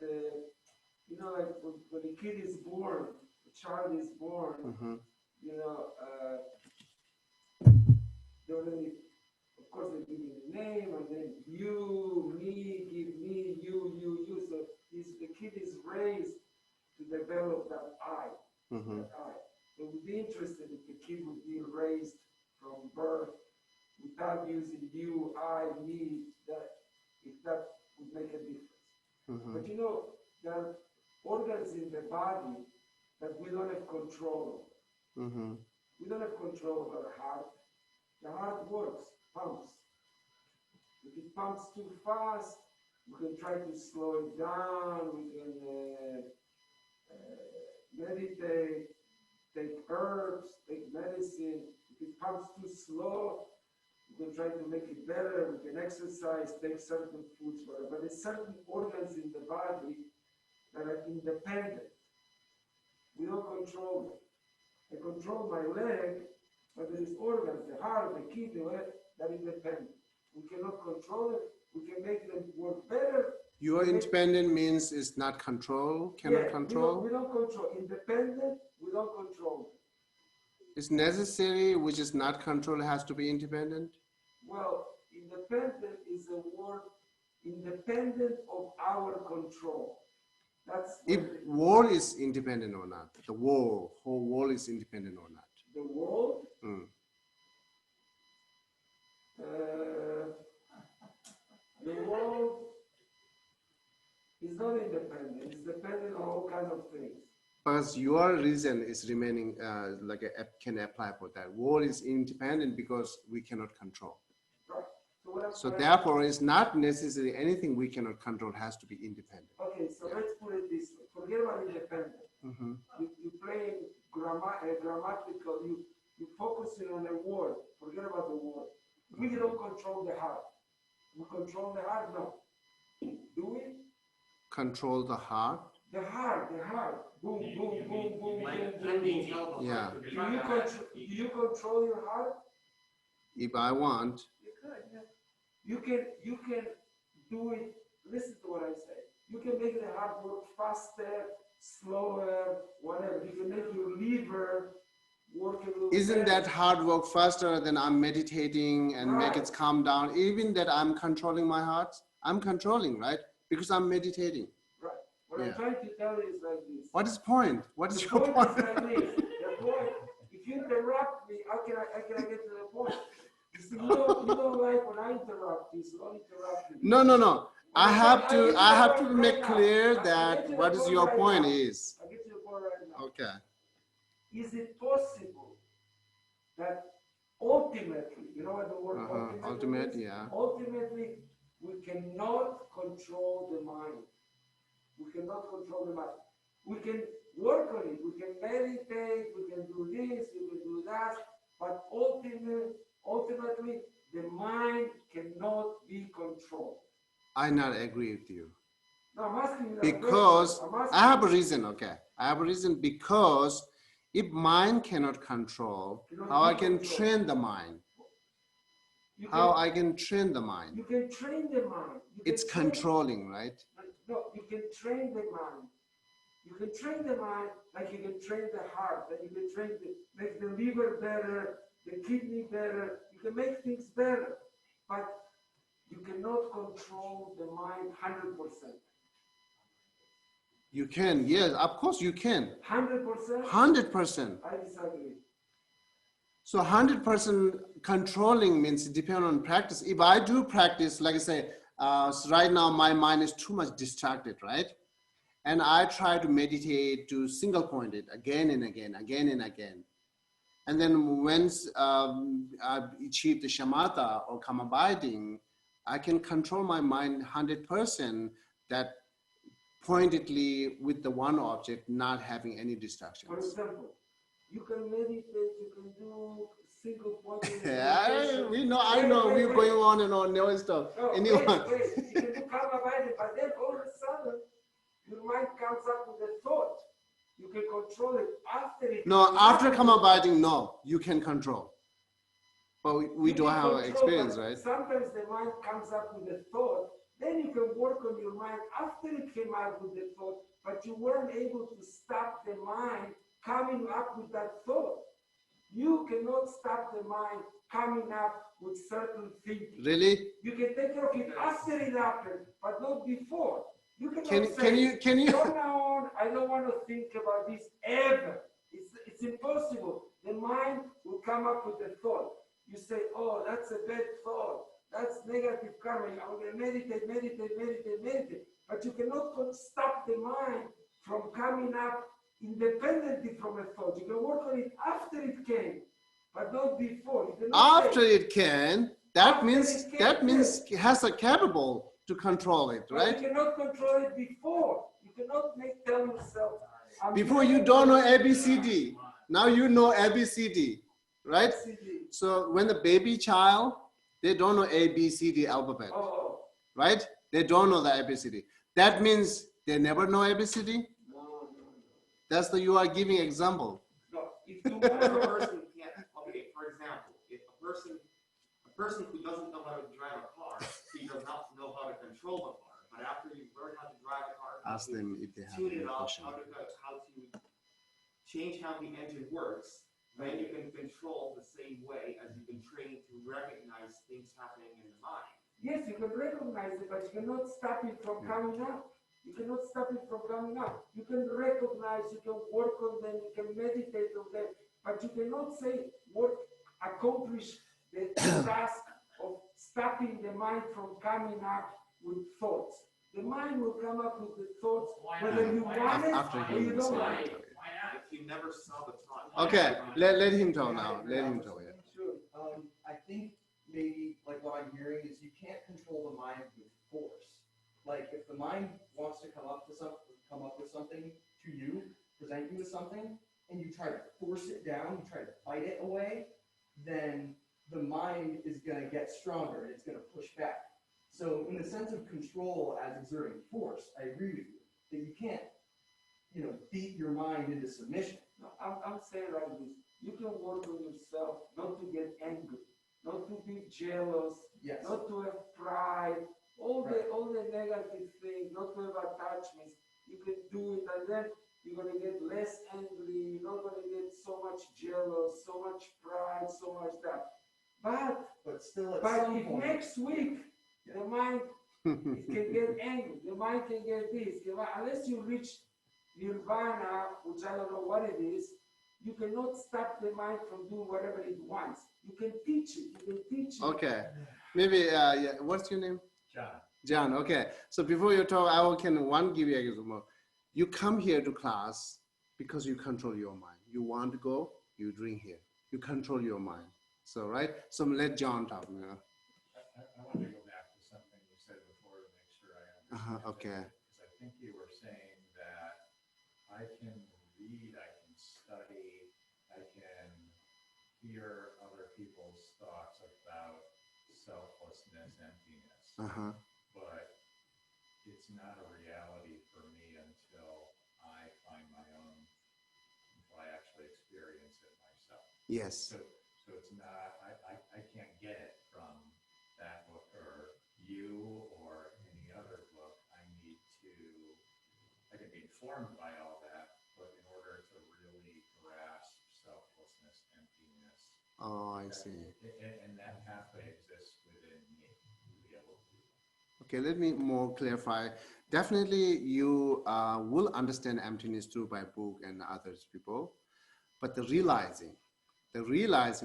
like when a kid is born, a child is born, they already, of course, they give you the name, and then you, me, give me, know, there are organs in the body that we don't have control over. Mm-hmm. We don't have control over the heart. The heart works, pumps. If it pumps too fast, we can try to slow it down. We can meditate, take herbs, take medicine. If it pumps too slow, we can try to make it better. We can exercise, take certain foods, whatever. But there's certain organs in the body that are independent. We don't control them. I control my leg, but there is organs, the heart, the kidney, that are independent. We cannot control it. We can make them work better. Your independent means is not control, cannot control. We don't control. Independent, we don't control. It's necessary, which is not control, has to be independent. Well, independent is a word independent of our control. That's If world is independent or not, the world, whole world is independent or not. the world. Mm. The world is not independent. It's dependent on all kinds of things. Because your reason is remaining can apply for that. World is independent because we cannot control. Right. So therefore, it's not necessarily anything we cannot control has to be independent. Okay, so let's put it this way. Forget about independent. Mm-hmm. You play grammatical, you focusing on a word. Forget about the word. We don't control the heart. We control the heart? No. Do we? Control the heart? The heart. Boom, boom, boom, boom, Like boom, boom, pending boom. elbow. Yeah. Do you control your heart? If I want, You could, yeah. You can do it. Listen to what I say. You can make the heart work faster, slower, whatever. You can make your liver work a little isn't better. that hard work faster than I'm meditating and make it calm down? Even that I'm controlling my heart, I'm controlling, right? Because I'm meditating. Right. What I'm trying to tell you is like this. What is point? What is The your point point? is like this. The point, if you interrupt me, how can I get to the point? You see, you don't like when I interrupt you, so don't interrupt me. No. I have to Right make now. clear I'll that get to the what is point your right point now. is. I'll get to the point right now. Okay. Is it possible that ultimately, you know what the word Ultimate, is? yeah. Ultimately, we cannot control the mind. We cannot control the mind. We can work on it. We can meditate. We can do this. We can do that. But ultimately, the mind cannot be controlled. I not agree with you. No, I'm asking you that Because question. I have a reason, okay. I have a reason because if mind cannot control, how I can train the mind? How I can train the mind? You can train the mind. It's controlling, right? No, you can train the mind. You can train the mind like you can train the heart, and you can make the liver better, the kidney better. You can make things better, but you cannot control the mind 100%. You can, yes, of course you can. 100%? 100%. I disagree. So 100% controlling means depend on practice. If I do practice, like I say, so right now my mind is too much distracted, right? And I try to meditate to single point it again and again. And then once I achieve the shamatha or calm abiding, I can control my mind 100% that pointedly with the one object, not having any distractions. For example, you can meditate, you can do single point. Yeah, I know, we're going on and on, no stuff. No, Anyone? wait. You can do calm abiding, but then all of a sudden, your mind comes up with a thought. You can control it after it. No, after calm abiding, no, you can control. But we don't have control, experience, right? Sometimes the mind comes up with a thought, then you can work on your mind after it came out with the thought, but you weren't able to stop the mind coming up with that thought. You cannot stop the mind coming up with certain thinking. Really? You can take care of it after it happened, but not before. You Can you? From now on, I don't want to think about this ever. It's impossible. The mind will come up with a thought. You say, oh, that's a bad thought. That's negative karma. I'm going to meditate, meditate, meditate, meditate. But you cannot stop the mind from coming up independently from a thought. You can work on it after it came, but not before. You cannot After say, it can, that After means it can, that means yes. it has a capable to control it, but right? you cannot control it before. You cannot tell yourself, I'm Before you doing don't know this ABCD. Now you know ABCD, right? ABCD. So when the baby child, they don't know ABCD alphabet, Oh, right? They don't know the ABCD. That means they never know ABCD. no. That's the you are giving example. No, if If you a person can't, okay, for example, if a person who doesn't know how to drive a car, he does not know how to control the car. But after you learn how to drive a car, how Ask to them if they have tune any it up, question. how to change how the engine works, then you can control the same way as you've been trained to recognize things happening in the mind. yes, you can recognize it, but you cannot stop it from coming out. You cannot stop it from coming out. You can recognize, you can work on them, you can meditate on them, but you cannot say accomplish the task of stopping the mind from coming up with thoughts. The mind will come up with the thoughts whether you want it After or you he don't said want it. it. If you never saw the thought. Okay, let him talk now. Let him talk. Yeah. Sure. I think maybe like what I'm hearing is you can't control the mind with force. Like if the mind wants to come up with something to you, present you with something, and you try to force it down, you try to fight it away, then the mind is going to get stronger and it's going to push back. So in the sense of control as exerting force, I agree with you that you can't, beat your mind into submission. No, I'm saying like this. You can work on yourself not to get angry, not to be jealous, Yes. not to have pride, all the negative things, not to have attachments. You can do it, and then you're gonna get less angry. You're not gonna get so much jealous, so much pride, so much that. But still at But some if point, next week the mind it can get angry, the mind can get this, unless you reach nirvana, which I don't know what it is, you cannot stop the mind from doing whatever it wants. You can teach it. You can teach it. Okay, maybe yeah. What's your name? John. John. Okay. So before you talk, I can give you an example. You come here to class because you control your mind. You want to go, you drink here. You control your mind. So right. So let John talk now. I want to go back to something you said before to make sure I understand. Okay. Because I think you were saying that I can read, I can study, I can hear other people's thoughts about selflessness, emptiness, but it's not a reality for me until I find my own, until I actually experience it myself. Yes. So it's not, I can't get it from that book or you or any other book. I can be informed by all that, but in order to really grasp selflessness, emptiness. Oh, I see. And that pathway exists within me to be able to do that. Okay, let me more clarify. Definitely you will understand emptiness through by book and others people, but the realizing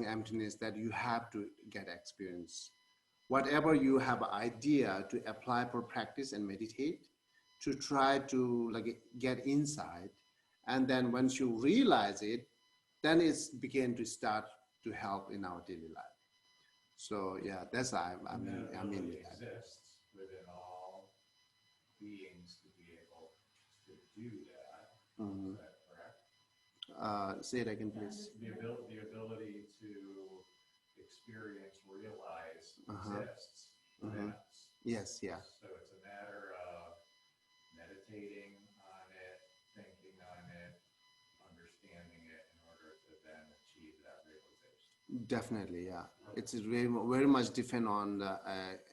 emptiness that you have to get experience. Whatever you have idea to apply for practice and meditate, to try to get inside, and then once you realize it, then it's begin to start to help in our daily life. So yeah, that's I mean it that. exists within all beings to be able to do that. Is that correct? Say it again, please. The ability to experience, realize exists within us. Yes, yeah. So it's a matter of meditating on it, thinking on it, understanding it in order to then achieve that realization. Definitely, yeah. It's very, very much depend on the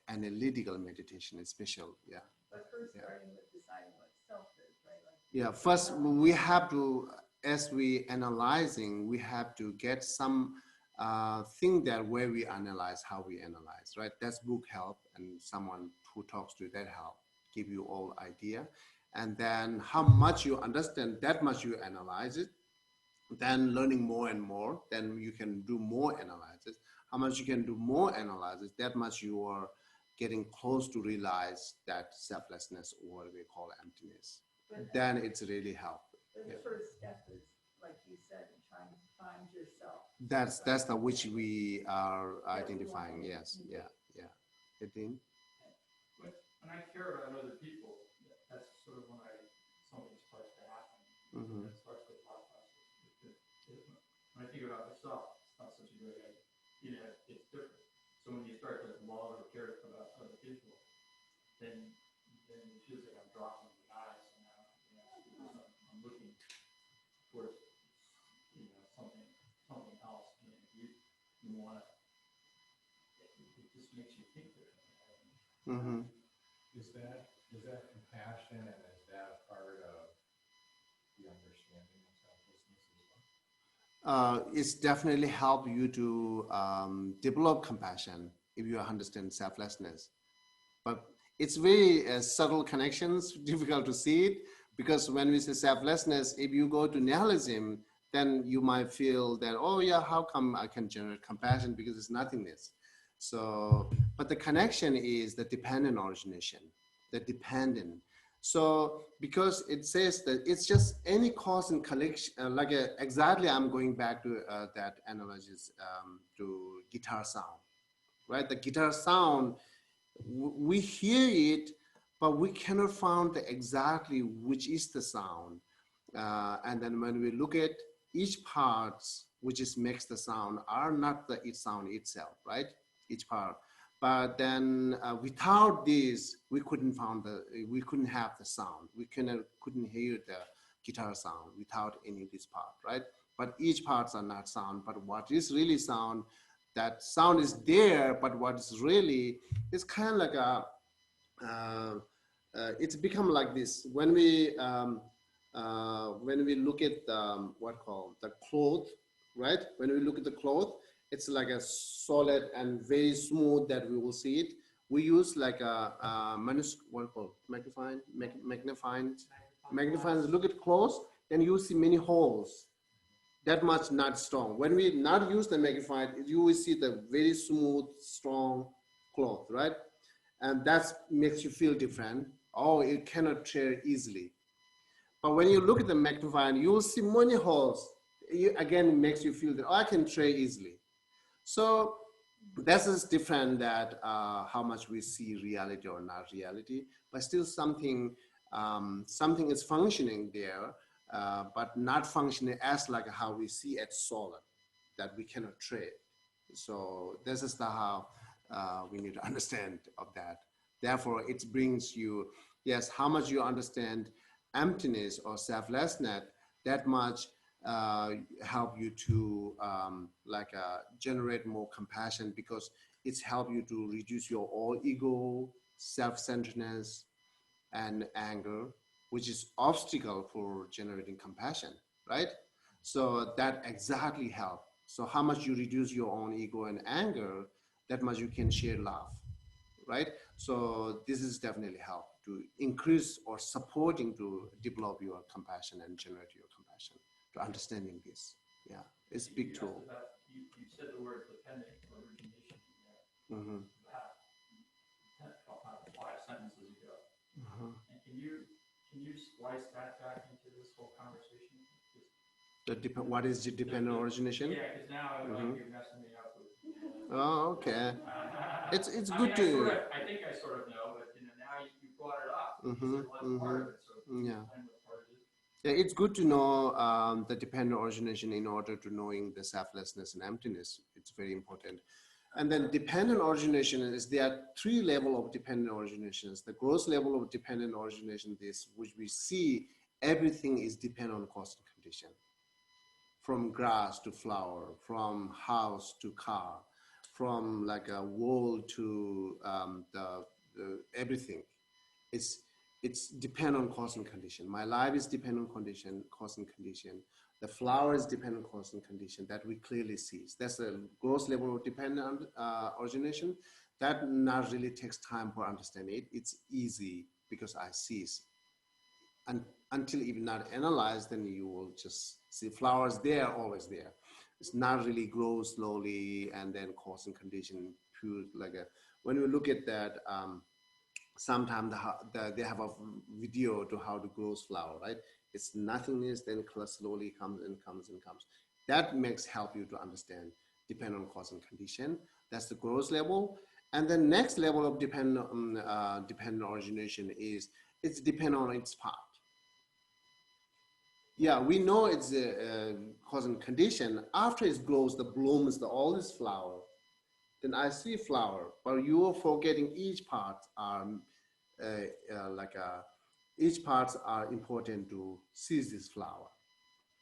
analytical meditation, especially, yeah. But first starting with deciding what self is, right? Yeah, first we have to, as we analyzing, we have to get some thing that where we analyze, how we analyze, right? That's book help, and someone who talks to you, that help, give you all idea. And then how much you understand, that much you analyze it, then learning more and more, then you can do more analysis. how much you can do more analysis, that much you are getting close to realize that selflessness, or what we call emptiness. But Then it's really helpful. the first step is, like you said, trying to find yourself. That's the which we are identifying. Yes, yeah. I think. When I care about other people, that's sort of when something starts to happen. Mm-hmm. It starts to pop up. When I think about myself, it's not such a great idea. It's different. So when you start to love or care about other people, then it feels like I'm dropping the eyes, and now I'm looking towards something else. You want to. It just makes you think differently. Mm-hmm. Is that compassion, and is that a part of the understanding of selflessness as well? It's definitely help you to develop compassion if you understand selflessness. But it's very subtle connections, difficult to see it, because when we say selflessness, if you go to nihilism, then you might feel that, oh yeah, how come I can generate compassion, because it's nothingness. So, but the connection is the dependent origination, the dependent. So, because it says that it's just any cause and collection, exactly, I'm going back to that analogies to guitar sound, right? The guitar sound, we hear it, but we cannot find exactly which is the sound. And then when we look at each parts, which is makes the sound, are not the sound itself, right? Each part. But then without this, we couldn't have the sound. We couldn't hear the guitar sound without any of this part, right? But each parts are not sound. But what is really sound? That sound is there, but what is really is kind of like it's become like this when we look at what called the cloth, right? When we look at the cloth, it's like a solid and very smooth that we will see it. We use like magnifying. Look at close, then you see many holes. That much not strong. When we not use the magnified, you will see the very smooth, strong cloth, right? And that makes you feel different. Oh, it cannot tear easily. But when you look at the magnified, you will see many holes. Again, makes you feel that, oh, I can tear easily. So this is different that how much we see reality or not reality, but still something is functioning there. But not functioning as like how we see it solid, that we cannot trade. So this is how we need to understand of that. Therefore, it brings you, yes, how much you understand emptiness or selflessness, that much help you to generate more compassion, because it's help you to reduce your all ego, self-centeredness, and anger, which is obstacle for generating compassion, right? So that exactly help. So how much you reduce your own ego and anger, that much you can share love, right? So this is definitely help to increase or supporting to develop your compassion and generate your compassion, to understanding this. Yeah, it's a big tool. You said the word dependent origination Mm-hmm. about 5 sentences ago. Uh-huh. And can you splice that back into this whole conversation? What is the dependent origination? Yeah, because now you're messing me up with. Oh, okay. It's good to. to. I think I sort of know, but now you brought it up. Mm-hmm, So part of it. So yeah. Yeah, it's good to know the dependent origination in order to knowing the selflessness and emptiness. It's very important. And then dependent origination is, there are 3 levels of dependent originations. The gross level of dependent origination is which we see everything is dependent on cause and condition. From grass to flower, from house to car, from like a wall to everything. It's dependent on cause and condition. My life is dependent on condition, cause and condition. The flower is dependent on cause and condition that we clearly see. That's a gross level of dependent origination. That not really takes time for understanding it. It's easy because I see it. And until even not analyzed, then you will just see flowers there, always there. It's not really grow slowly and then cause and condition pure like a, when we look at that, sometimes they have a video to how to grow flower, right? It's nothingness, then color slowly comes and comes and comes. That makes help you to understand, depend on cause and condition. That's the growth level. And the next level of dependent origination is it's depend on its part. Yeah, we know it's a cause and condition. After it grows, the blooms, all this flower, then I see flower, but you are forgetting each part are each parts are important to see this flower,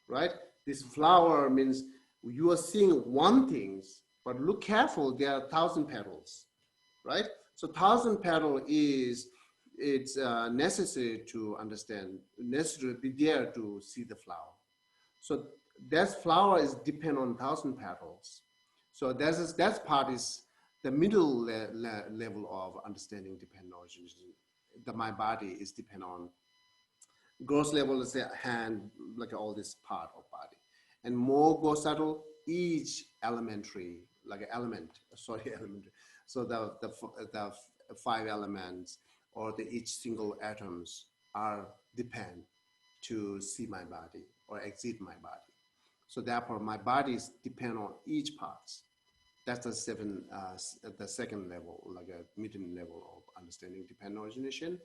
right? This flower means you are seeing one thing, but look careful, there are 1,000 petals, right? So 1,000 petal is, it's necessary to understand, necessary to be there to see the flower. So that flower is depend on 1,000 petals. So that part is the middle level of understanding dependent origination. My body is depend on gross level, is a hand, like all this part of body. And more go subtle, each elementary, like element, sorry, elementary. So the 5 elements or each single atoms are depend to see my body or exit my body. So therefore my bodies depend on each parts. That's the second level, like a middle level of understanding dependent origination.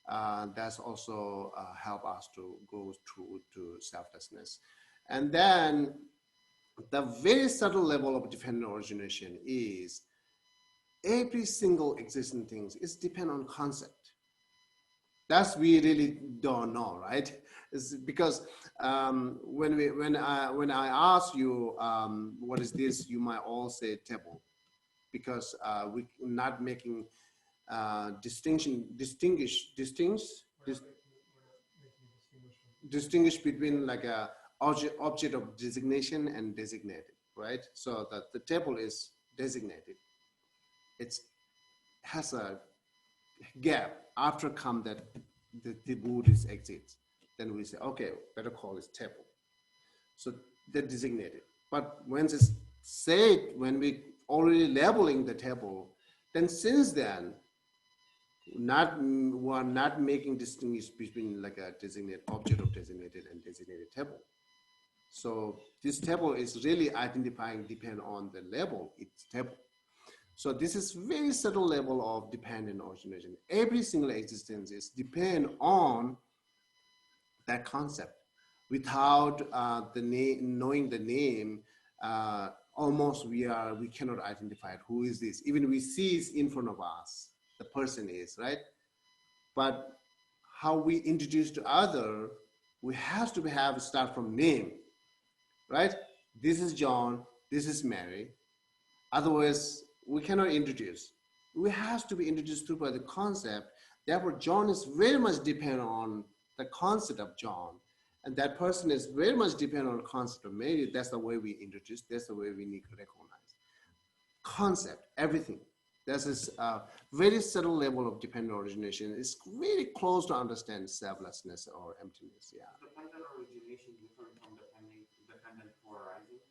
That's also help us to go to selflessness. And then the very subtle level of dependent origination is every single existing thing is depend on concept. That's we really don't know, right? It's because when I ask you what is this, you might all say table, because we're not making distinguish between like a object of designation and designated, right? So that the table is designated. It has a gap after come that the wood is exit. Then we say, okay, better call it table. So they're designated. But when it's said, when we already labeling the table, then since then, we're not making distinction between like a designated object of designated and designated table. So this table is really identifying depend on the label, it's table. So this is very subtle level of dependent origination. Every single existence is depend on that concept. Without the name, knowing the name, almost we cannot identify it. Who is this? Even we see it in front of us, the person is, right? But how we introduce to other, we have to start from name, right? This is John, this is Mary. Otherwise, we cannot introduce. We have to be introduced to by the concept. Therefore, John is very much dependent on the concept of John. And that person is very much dependent on the concept of Mary. That's the way we introduce. That's the way we need to recognize. Concept, everything. That's this very subtle level of dependent origination. It's very close to understand selflessness or emptiness, yeah. Dependent origination different from dependent arising?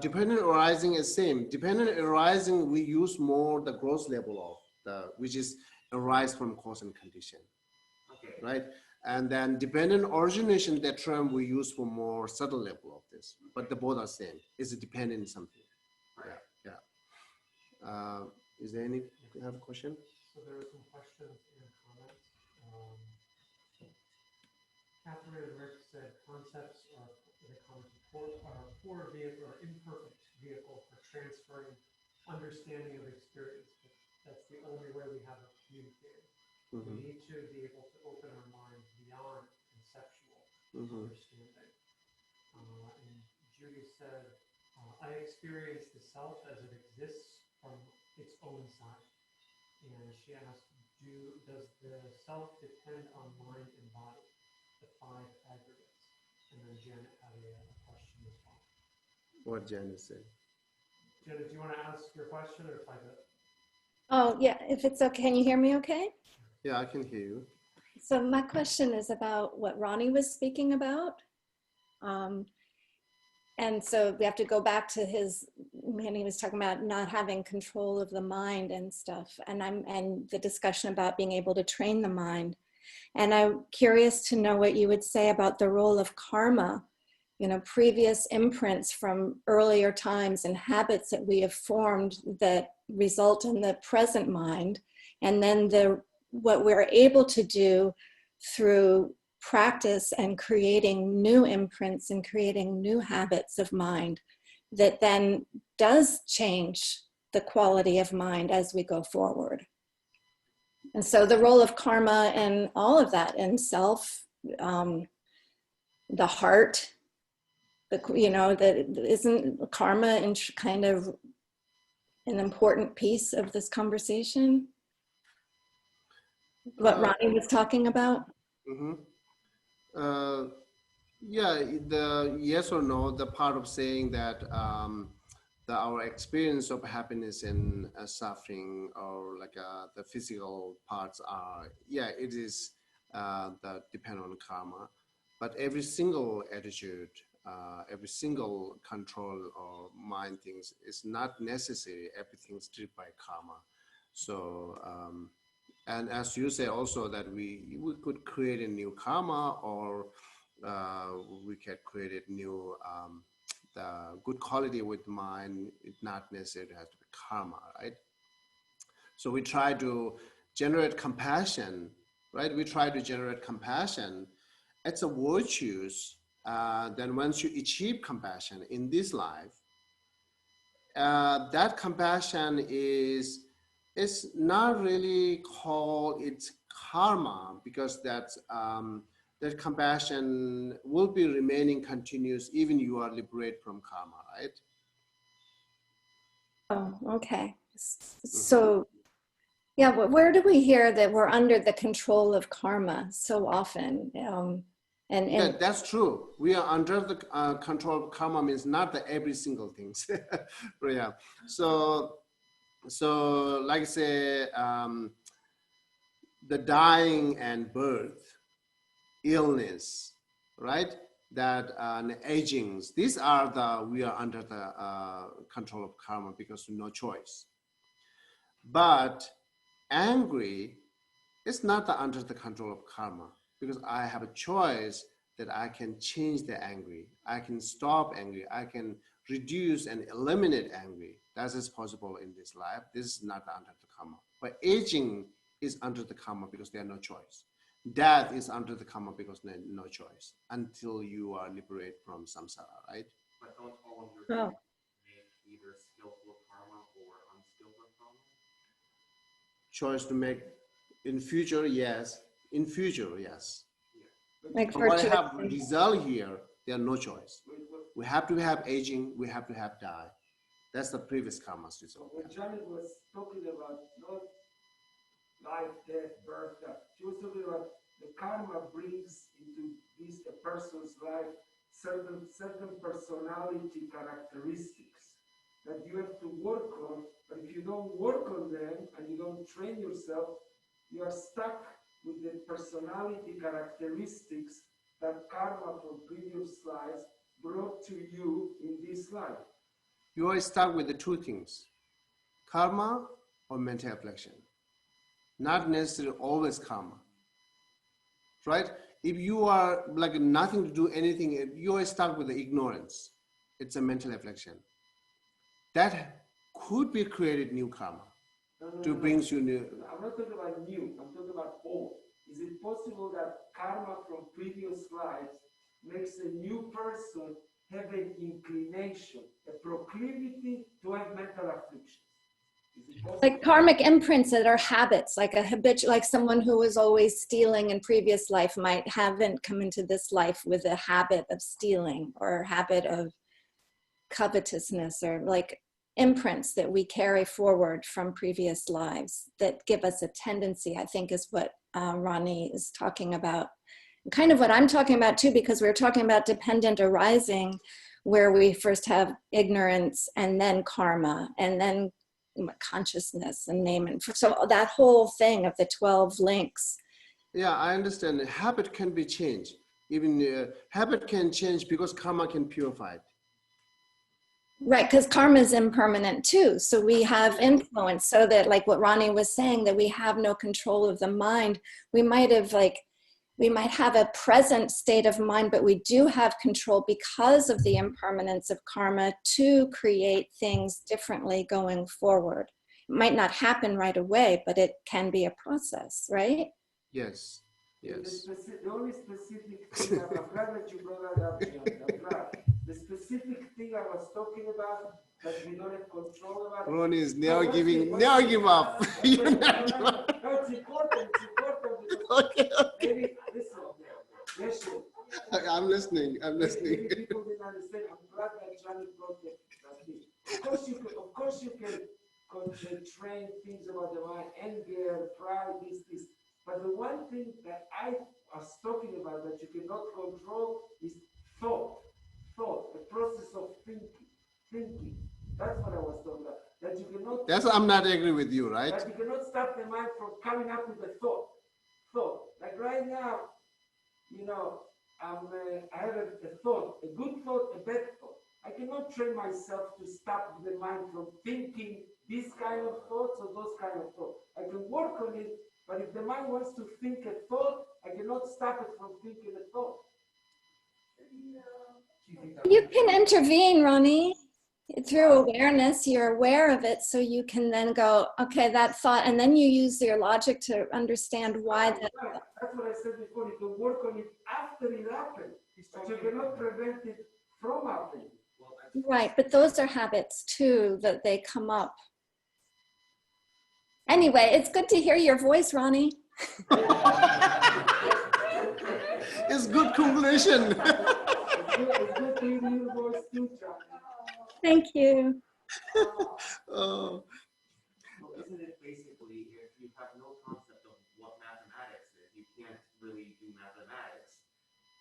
Dependent arising is same. Dependent arising, we use more the gross level of which is arise from cause and condition, okay, right? And then dependent origination, that term we use for more subtle level of this, but the both are same. It's dependent on something. right. Yeah. Is there any have a question? So there are some questions and comments. Catherine and Rick said concepts are poor vehicle or imperfect vehicle for transferring understanding of experience. But that's the only way we have of communicating. We need to be able to open our minds beyond conceptual understanding. And Judy said, I experience the self as it exists from its own side. And she asked, does the self depend on mind and body, the 5 aggregates? And then Janet had a question as well. What Janet said. Janet, do you want to ask your question or if I could? Oh, yeah, if it's okay. Can you hear me okay? Yeah, I can hear you. So my question is about what Ronnie was speaking about. and so we have to go back to when he was talking about not having control of the mind and stuff, and the discussion about being able to train the mind. And I'm curious to know what you would say about the role of karma, previous imprints from earlier times and habits that we have formed that result in the present mind, and then what we're able to do through practice and creating new imprints and creating new habits of mind that then does change the quality of mind as we go forward. And so the role of karma and all of that, and self, the heart, that isn't karma and kind of an important piece of this conversation? What Ronnie was talking about? Mm-hmm. Yeah, the yes or no, the part of saying that our experience of happiness and suffering, or like the physical parts are, yeah, it is that depend on karma, but every single attitude, every single control or mind things is not necessary. Everything's driven by karma. So, and as you say also that we could create a new karma, or we can create a new the good quality with mind. It's not necessarily has to be karma, right? So we try to generate compassion, right? We try to generate compassion. It's a virtues. Then once you achieve compassion in this life, that compassion is not really called it's karma, because that's that compassion will be remaining continuous even you are liberated from karma, right? Oh, okay. So, yeah, where do we hear that we're under the control of karma so often? Yeah, that's true. We are under the control of karma means not the every single thing. But yeah. So like I say, the dying and birth, illness, right? That aging, these are we are under the control of karma because no choice. But angry is not under the control of karma, because I have a choice that I can change the angry. I can stop angry. I can reduce and eliminate angry. That is possible in this life. This is not under the karma. But aging is under the karma because there are no choice. Death is under the karma because no choice until you are liberated from samsara, right? But don't all of your Oh. make either skillful karma or unskillful karma? Choice to make in future, yes. In future, yes. Like But what I have virtuous. result here, there are no choice. We have to have aging, we have to have die. That's the previous karma's result. When Janet was talking about not life, death, birth, she was talking about the karma brings into a person's life certain personality characteristics that you have to work on. But if you don't work on them and you don't train yourself, you are stuck with the personality characteristics that karma from previous lives brought to you in this life. You are stuck with the two things, karma or mental affliction. Not necessarily always karma, right? If you are like nothing to do anything, you are stuck with the ignorance. It's a mental affliction. That could be created new karma to bring you new. I'm not talking about new, I'm talking about old. Is it possible that karma from previous lives makes a new person have an inclination, a proclivity to have mental affliction? Like karmic imprints that are habits, like like someone who was always stealing in previous life haven't come into this life with a habit of stealing or a habit of covetousness, or like imprints that we carry forward from previous lives that give us a tendency, I think is what Ronnie is talking about. Kind of what I'm talking about too, because we're talking about dependent arising, where we first have ignorance and then karma and then consciousness and name. And so that whole thing of the 12 links. Yeah, I understand. Habit can be changed. Even habit can change because karma can purify it. Right, because karma is impermanent too. So we have influence, so that like what Ronnie was saying, that we have no control of the mind. We might have a present state of mind, but we do have control because of the impermanence of karma to create things differently going forward. It might not happen right away, but it can be a process, right? Yes, yes. The only specific thing, I'm glad that you brought that up, John. I'm glad. The specific thing I was talking about that we don't have control about. Ronnie is never give up. You never give up. No, it's important because Okay, okay. maybe, listen, Geshe, I'm listening. maybe people didn't understand. I'm glad that Johnny brought that thing. Of course you can train things about the mind, anger, pride, this. But the one thing that I was talking about that you cannot control is thought, the process of thinking. That's what I was talking about. That you cannot. That's I'm not agree with you, right? That you cannot stop the mind from coming up with a thought. Like right now, you know, I have a thought, a good thought, a bad thought. I cannot train myself to stop the mind from thinking this kind of thoughts or those kind of thoughts. I can work on it, but if the mind wants to think a thought, I cannot stop it from thinking a thought. You can intervene, Ronnie, through awareness. You're aware of it, so you can then go, okay, that thought, and then you use your logic to understand why that. Right. That's what I said before. You can work on it after it happened, but you cannot prevent it from happening. Right, but those are habits too, that they come up. Anyway, it's good to hear your voice, Ronnie. It's good conclusion. It's good to hear your voice too, John. Thank you. Oh. Isn't it basically, if you have no concept of what mathematics is, you can't really do mathematics.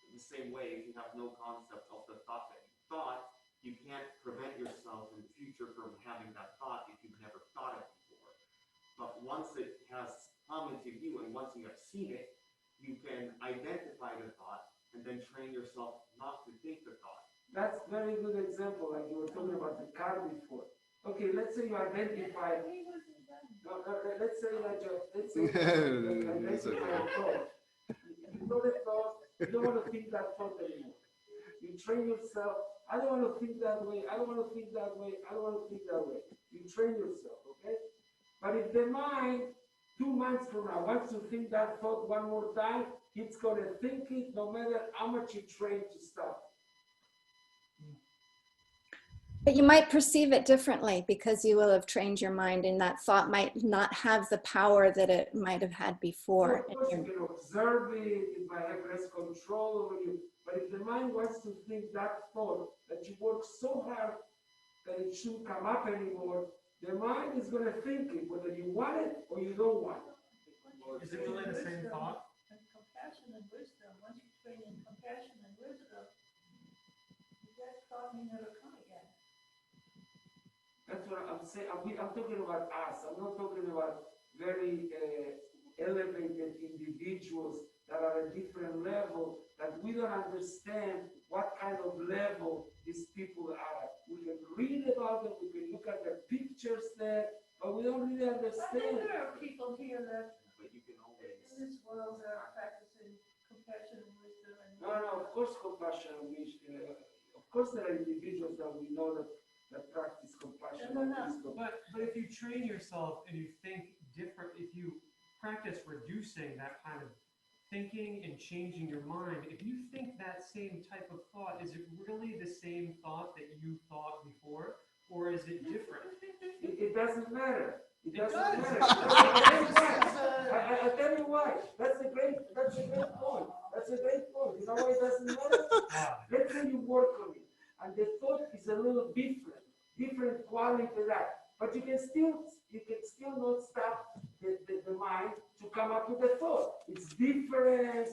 In the same way, if you have no concept of the thought that you thought, you can't prevent yourself in the future from having that thought if you've never thought it before. But once it has come into you and once you have seen it, you can identify the thought and then train yourself not to think the thought. That's a very good example, like you were talking about the car before. Okay, let's say you identify. No, let's say that you identify a thought. You know the thought, you don't want to think that thought anymore. You train yourself. I don't want to think that way. I don't want to think that way. I don't want to think that way. You train yourself, okay? But if the mind, 2 months from now, wants to think that thought one more time, it's going to think it no matter how much you train to stop. But you might perceive it differently because you will have trained your mind, and that thought might not have the power that it might have had before. So of course, you can observe it, it might have less control over you. But if the mind wants to think that thought that you work so hard that it shouldn't come up anymore, the mind is going to think it, whether you want it or you don't want it. Is it really the same thought? And compassion and wisdom, once you train in compassion and wisdom, that thought may never come again. That's what I'm saying. I'm talking about us. I'm not talking about very elevated individuals that are at a different level, that we don't understand what kind of level these people are at. We can read about them, we can look at the pictures there, but we don't really understand. There are people here that But you can always. in this world are practicing compassion and wisdom. No, of course compassion and wisdom. Of course there are individuals that we know that practice compassion and wisdom. But if you train yourself and you think different, if you practice reducing that kind of thinking and changing your mind, if you think that same type of thought, is it really the same thought that you thought before, or is it different? It doesn't matter. It doesn't does. matter. I tell you why. That's a great point. That's a great point. You know why it doesn't matter? Let's say you work on it, and the thought is a little different quality to that. But you can still not stop the mind to come up with a thought. It's different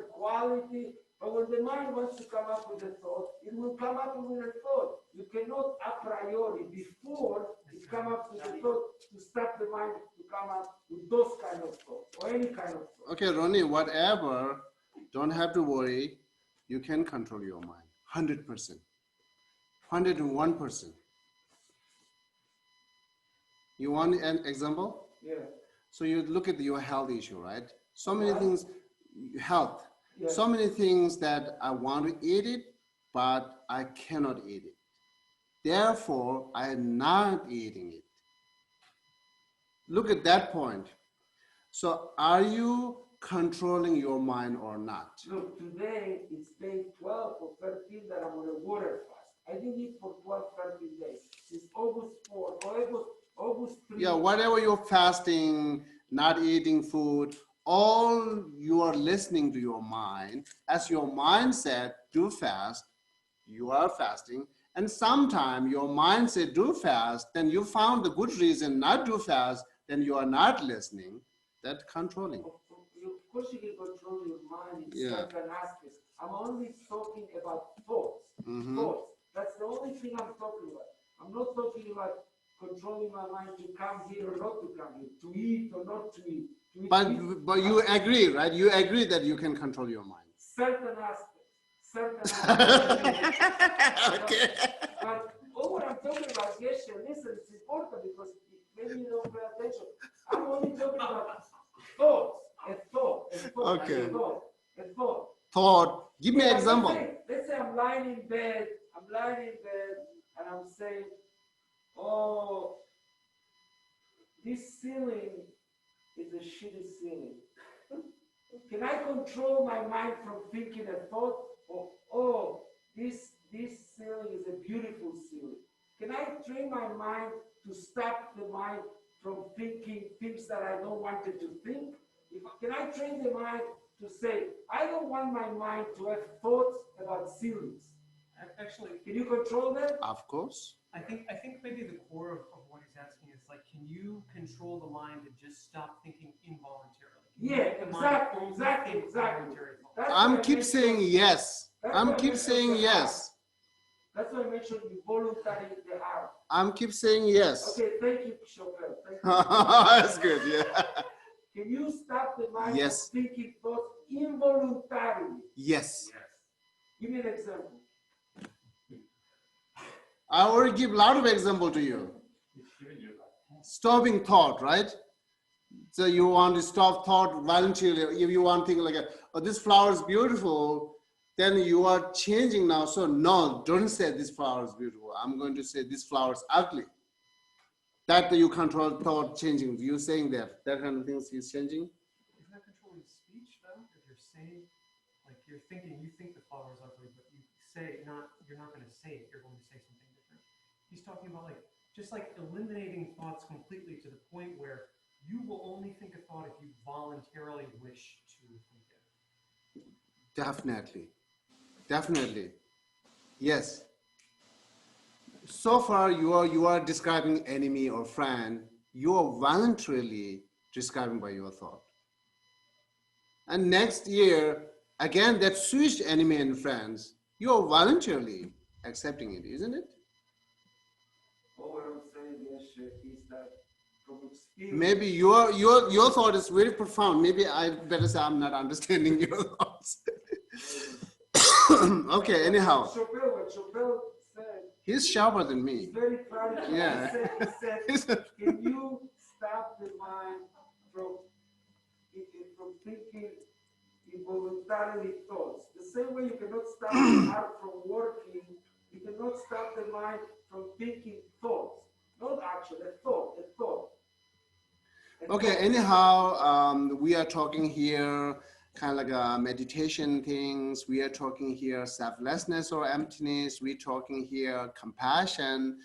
quality. But when the mind wants to come up with a thought, it will come up with a thought. You cannot a priori, before it come up with a thought, to stop the mind to come up with those kind of thoughts or any kind of thought. Okay, Ronnie, whatever, don't have to worry. You can control your mind, 100%. 101%. You want an example? Yeah. So you look at your health issue, right? So many things, health. Yeah. So many things that I want to eat it, but I cannot eat it. Therefore, I am not eating it. Look at that point. So are you controlling your mind or not? Look, today it's day 12 or 13 that I'm on a water fast. I didn't eat for 12, 13 days. It's August 4, August 3. Yeah, whatever you're fasting, not eating food, all you are listening to your mind. As your mind said, do fast, you are fasting. And sometime your mind said, do fast, then you found the good reason not to fast, then you are not listening. That's controlling. Of course you can control your mind in Yeah. certain aspects. I'm only talking about thoughts. Mm-hmm. Thoughts. That's the only thing I'm talking about. I'm not talking about controlling my mind to come here or not to come here, to eat or not to eat. But you agree, right? You agree that you can control your mind. Certain aspects. Certain aspects. Okay. But all what I'm talking about, Geshe, listen, it's important because maybe you don't pay attention. I'm only talking about thoughts. A thought. Okay. A thought. Thought. Give me an example. Let's say I'm lying in bed, and I'm saying, oh, this ceiling is a shitty ceiling. Can I control my mind from thinking a thought of, oh, this ceiling is a beautiful ceiling? Can I train my mind to stop the mind from thinking things that I don't want it to think? Can I train the mind to say, I don't want my mind to have thoughts about ceilings? Actually, Can you control them? Of course. I think maybe the core of what he's asking is like, can you control the mind to just stop thinking involuntarily? Can you Yeah, make the mind only exactly. think voluntary thoughts? That's why I I'm keep mentioned- saying yes. that's I'm why I keep mentioned saying the yes. heart. That's why I mentioned involuntary the heart. I'm keep saying yes. Okay, thank you, Chopin. Thank you. That's good, yeah. Can you stop the mind Yes. from thinking thoughts involuntarily? Yes. Give me an example. I already give a lot of example to you. Stopping thought, right? So you want to stop thought voluntarily. If you want to think like, oh, this flower is beautiful, then you are changing now. So no, don't say this flower is beautiful. I'm going to say this flower is ugly. That you control thought changing. You're saying that kind of things is changing. Isn't that controlling speech though? If you're saying, like you're thinking, you think the flower is ugly, but you say you're not going to say it. You're going to say something different. He's talking about like just like eliminating thoughts completely to the point where you will only think a thought if you voluntarily wish to think it. Definitely. Definitely. Yes. So far, you are describing enemy or friend. You are voluntarily describing by your thought. And next year, again, that switched enemy and friends, you are voluntarily accepting it, isn't it? All what I'm saying, Geshe, is that from experience. Maybe your thought is very profound. Maybe I better say I'm not understanding your thoughts. Okay, anyhow. What Chopin said. He's sharper than me. He's very proud of you. Yeah. He said, can you stop the mind from thinking involuntarily thoughts? The same way you cannot stop the heart from working, you cannot stop the mind from thinking thoughts. Not action, a thought. Okay, anyhow, we are talking here kind of like meditation things. We are talking here selflessness or emptiness. We're talking here compassion.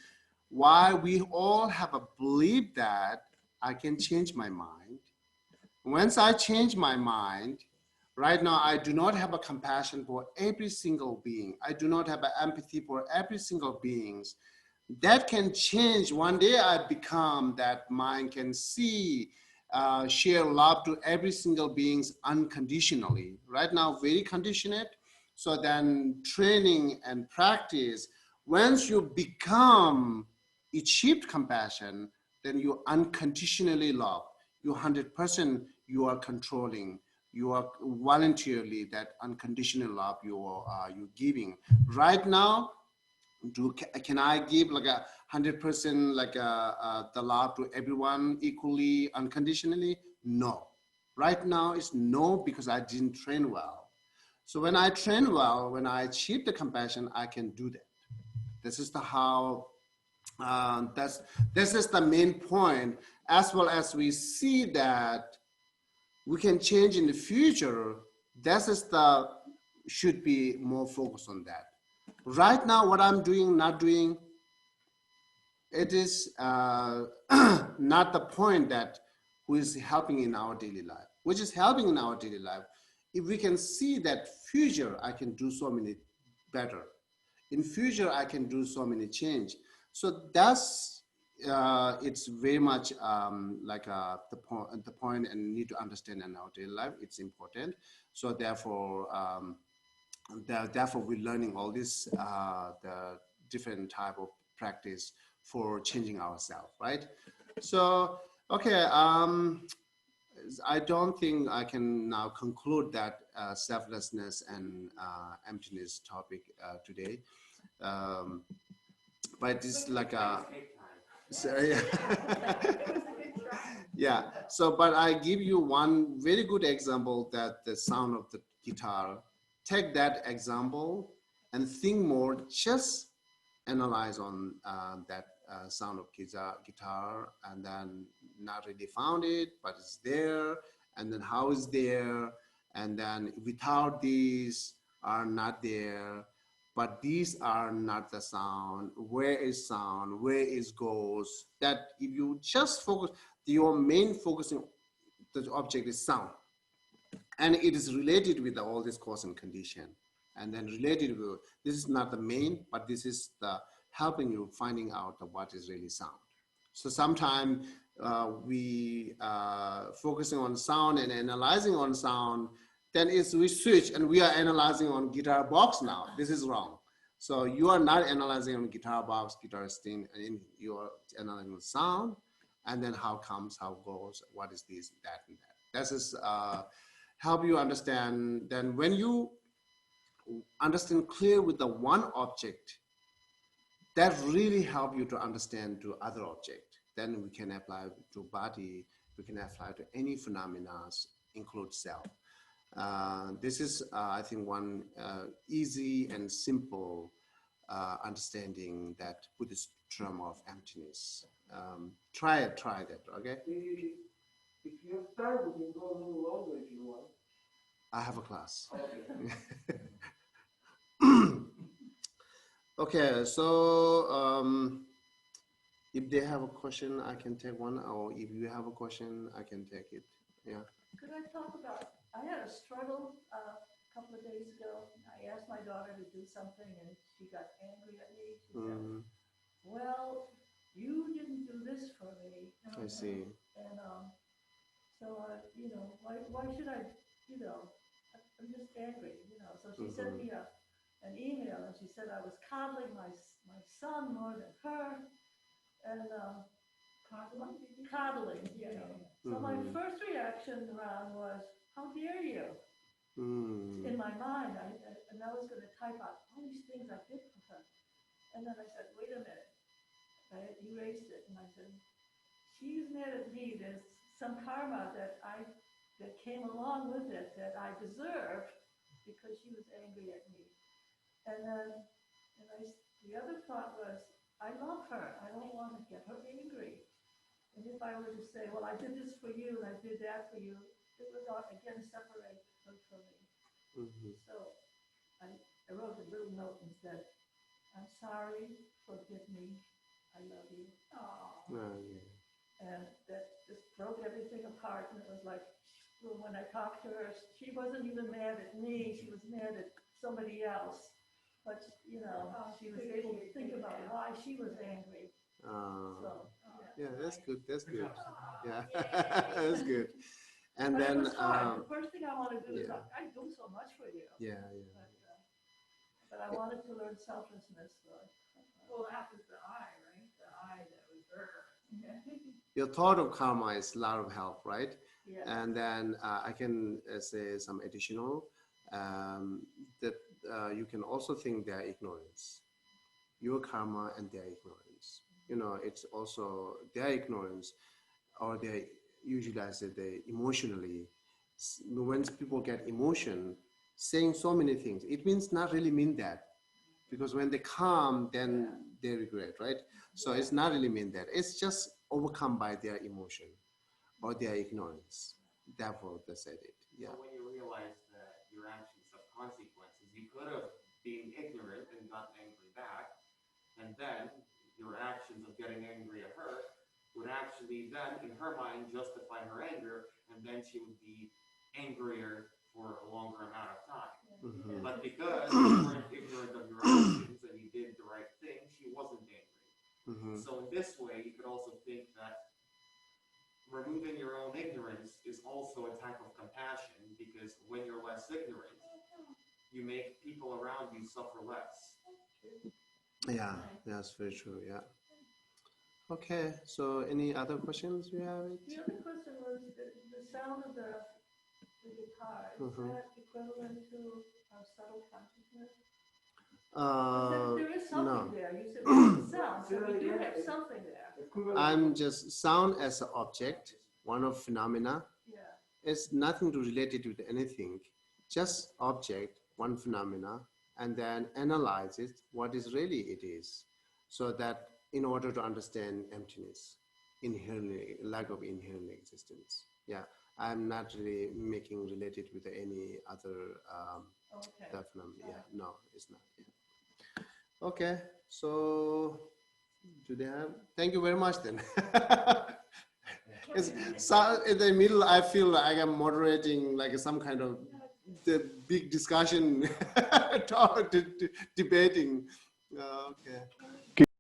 Why we all have a belief that I can change my mind. Once I change my mind, right now I do not have a compassion for every single being. I do not have an empathy for every single being. That can change. One day I become that mind can see, share love to every single beings unconditionally. Right now, very conditioned. So then training and practice, once you become achieved compassion, then you unconditionally love. You 100%, you are controlling. You are voluntarily that unconditional love you are giving. Right now, can I give like 100% like the love to everyone equally, unconditionally? No. Right now it's no, because I didn't train well. So when I train well, when I achieve the compassion, I can do that. This is the how. This is the main point. As well as we see that we can change in the future. This is the should be more focused on that. Right now, what I'm doing, not doing, it is not the point that who is helping in our daily life, which is helping in our daily life. If we can see that future, I can do so many better. In future, I can do so many change. So that's, it's very much like the point and need to understand in our daily life. It's important. So therefore, therefore we're learning all this, the different type of practice for changing ourselves, right? So, okay, I don't think I can now conclude that selflessness and emptiness topic today. But it's like a, so, yeah. Yeah, so, but I give you one very good example, that the sound of the guitar. Take that example and think more, just analyze on that sound of guitar, and then not really found it, but it's there, and then how is there, and then without these are not there, but these are not the sound. Where is sound? Where is goes? That if you just focus, your main focusing, the object is sound. And it is related with all this cause and condition. And then related with, this is not the main, but this is the helping you finding out what is really sound. So sometimes we focusing on sound and analyzing on sound, then it's we switch and we are analyzing on guitar box now. This is wrong. So you are not analyzing on guitar box, guitar string, and you are analyzing on sound, and then how comes, how goes, what is this, that, and that. That is help you understand. Then when you understand clear with the one object, that really help you to understand to other object. Then we can apply to body, we can apply to any phenomena, include self. This is, I think, one easy and simple understanding that Buddhist term of emptiness. Try that, okay? If you have time, we can go a little longer if you want. I have a class. Okay. Okay, so if they have a question, I can take one, or if you have a question, I can take it. Yeah. Could I talk about, I had a struggle a couple of days ago. I asked my daughter to do something and she got angry at me. She said, well, you didn't do this for me. I see. And so, you know, why should I, you know, I'm just angry, you know. So she sent me an email and she said I was coddling my son more than her. And coddling, you know. So my first reaction around was, how dare you? In my mind, and I was going to type out all these things I did for her. And then I said, wait a minute. I erased it and I said, she's mad at me. There's some karma that came along with it that I deserved because she was angry at me. And then the other thought was, I love her. I don't want to get her angry. And if I were to say, well, I did this for you and I did that for you, it would again separate her from me. So I wrote a little note and said, I'm sorry, forgive me, I love you. And that just broke everything apart. And it was like, well, when I talked to her, she wasn't even mad at me. She was mad at somebody else. But, you know, she was able to think about why she was angry. So, yeah, that's good. That's good. Yeah, that's good. And but then, it was hard. The first thing I want to do is, like, I do so much for you. Yeah. But I wanted to learn selflessness. So Well, that was the I, right? The I that was her. Your thought of karma is a lot of help, right? Yeah. And then I can say some additional that you can also think their ignorance. your karma and their ignorance. You know, it's also their ignorance, or they usually, I say, they emotionally, when people get emotion, saying so many things, it means not really mean that. Because when they calm, then they regret, right? So it's not really mean that. It's just overcome by their emotion or their ignorance. Therefore, they said it. Yeah. So when you realize that your actions have consequences, you could have been ignorant and got angry back, and then your actions of getting angry at her would actually then, in her mind, justify her anger, and then she would be angrier for a longer amount of time. Mm-hmm. But because you weren't ignorant of your actions and you did the right thing, she wasn't angry. Mm-hmm. So in this way, you could also think that removing your own ignorance is also a type of compassion, because when you're less ignorant, you make people around you suffer less. Yeah, that's very true. Yeah. Okay. So, any other questions you have? The other question was the sound of the guitar. Is that equivalent to subtle consciousness? There is something No. there. You said there's sound, so we do have something there. I'm just sound as an object, one of phenomena. Yeah. It's nothing to relate it with anything, just object, one phenomena, and then analyze it, what is really it is, so that in order to understand emptiness, inherently, lack of inherent existence. Yeah, I'm not really making related with any other phenomena. Yeah, no, it's not. Yeah. Okay, so do they have? Thank you very much then. So in the middle, I feel like I'm moderating like some kind of the big discussion, debating. Okay.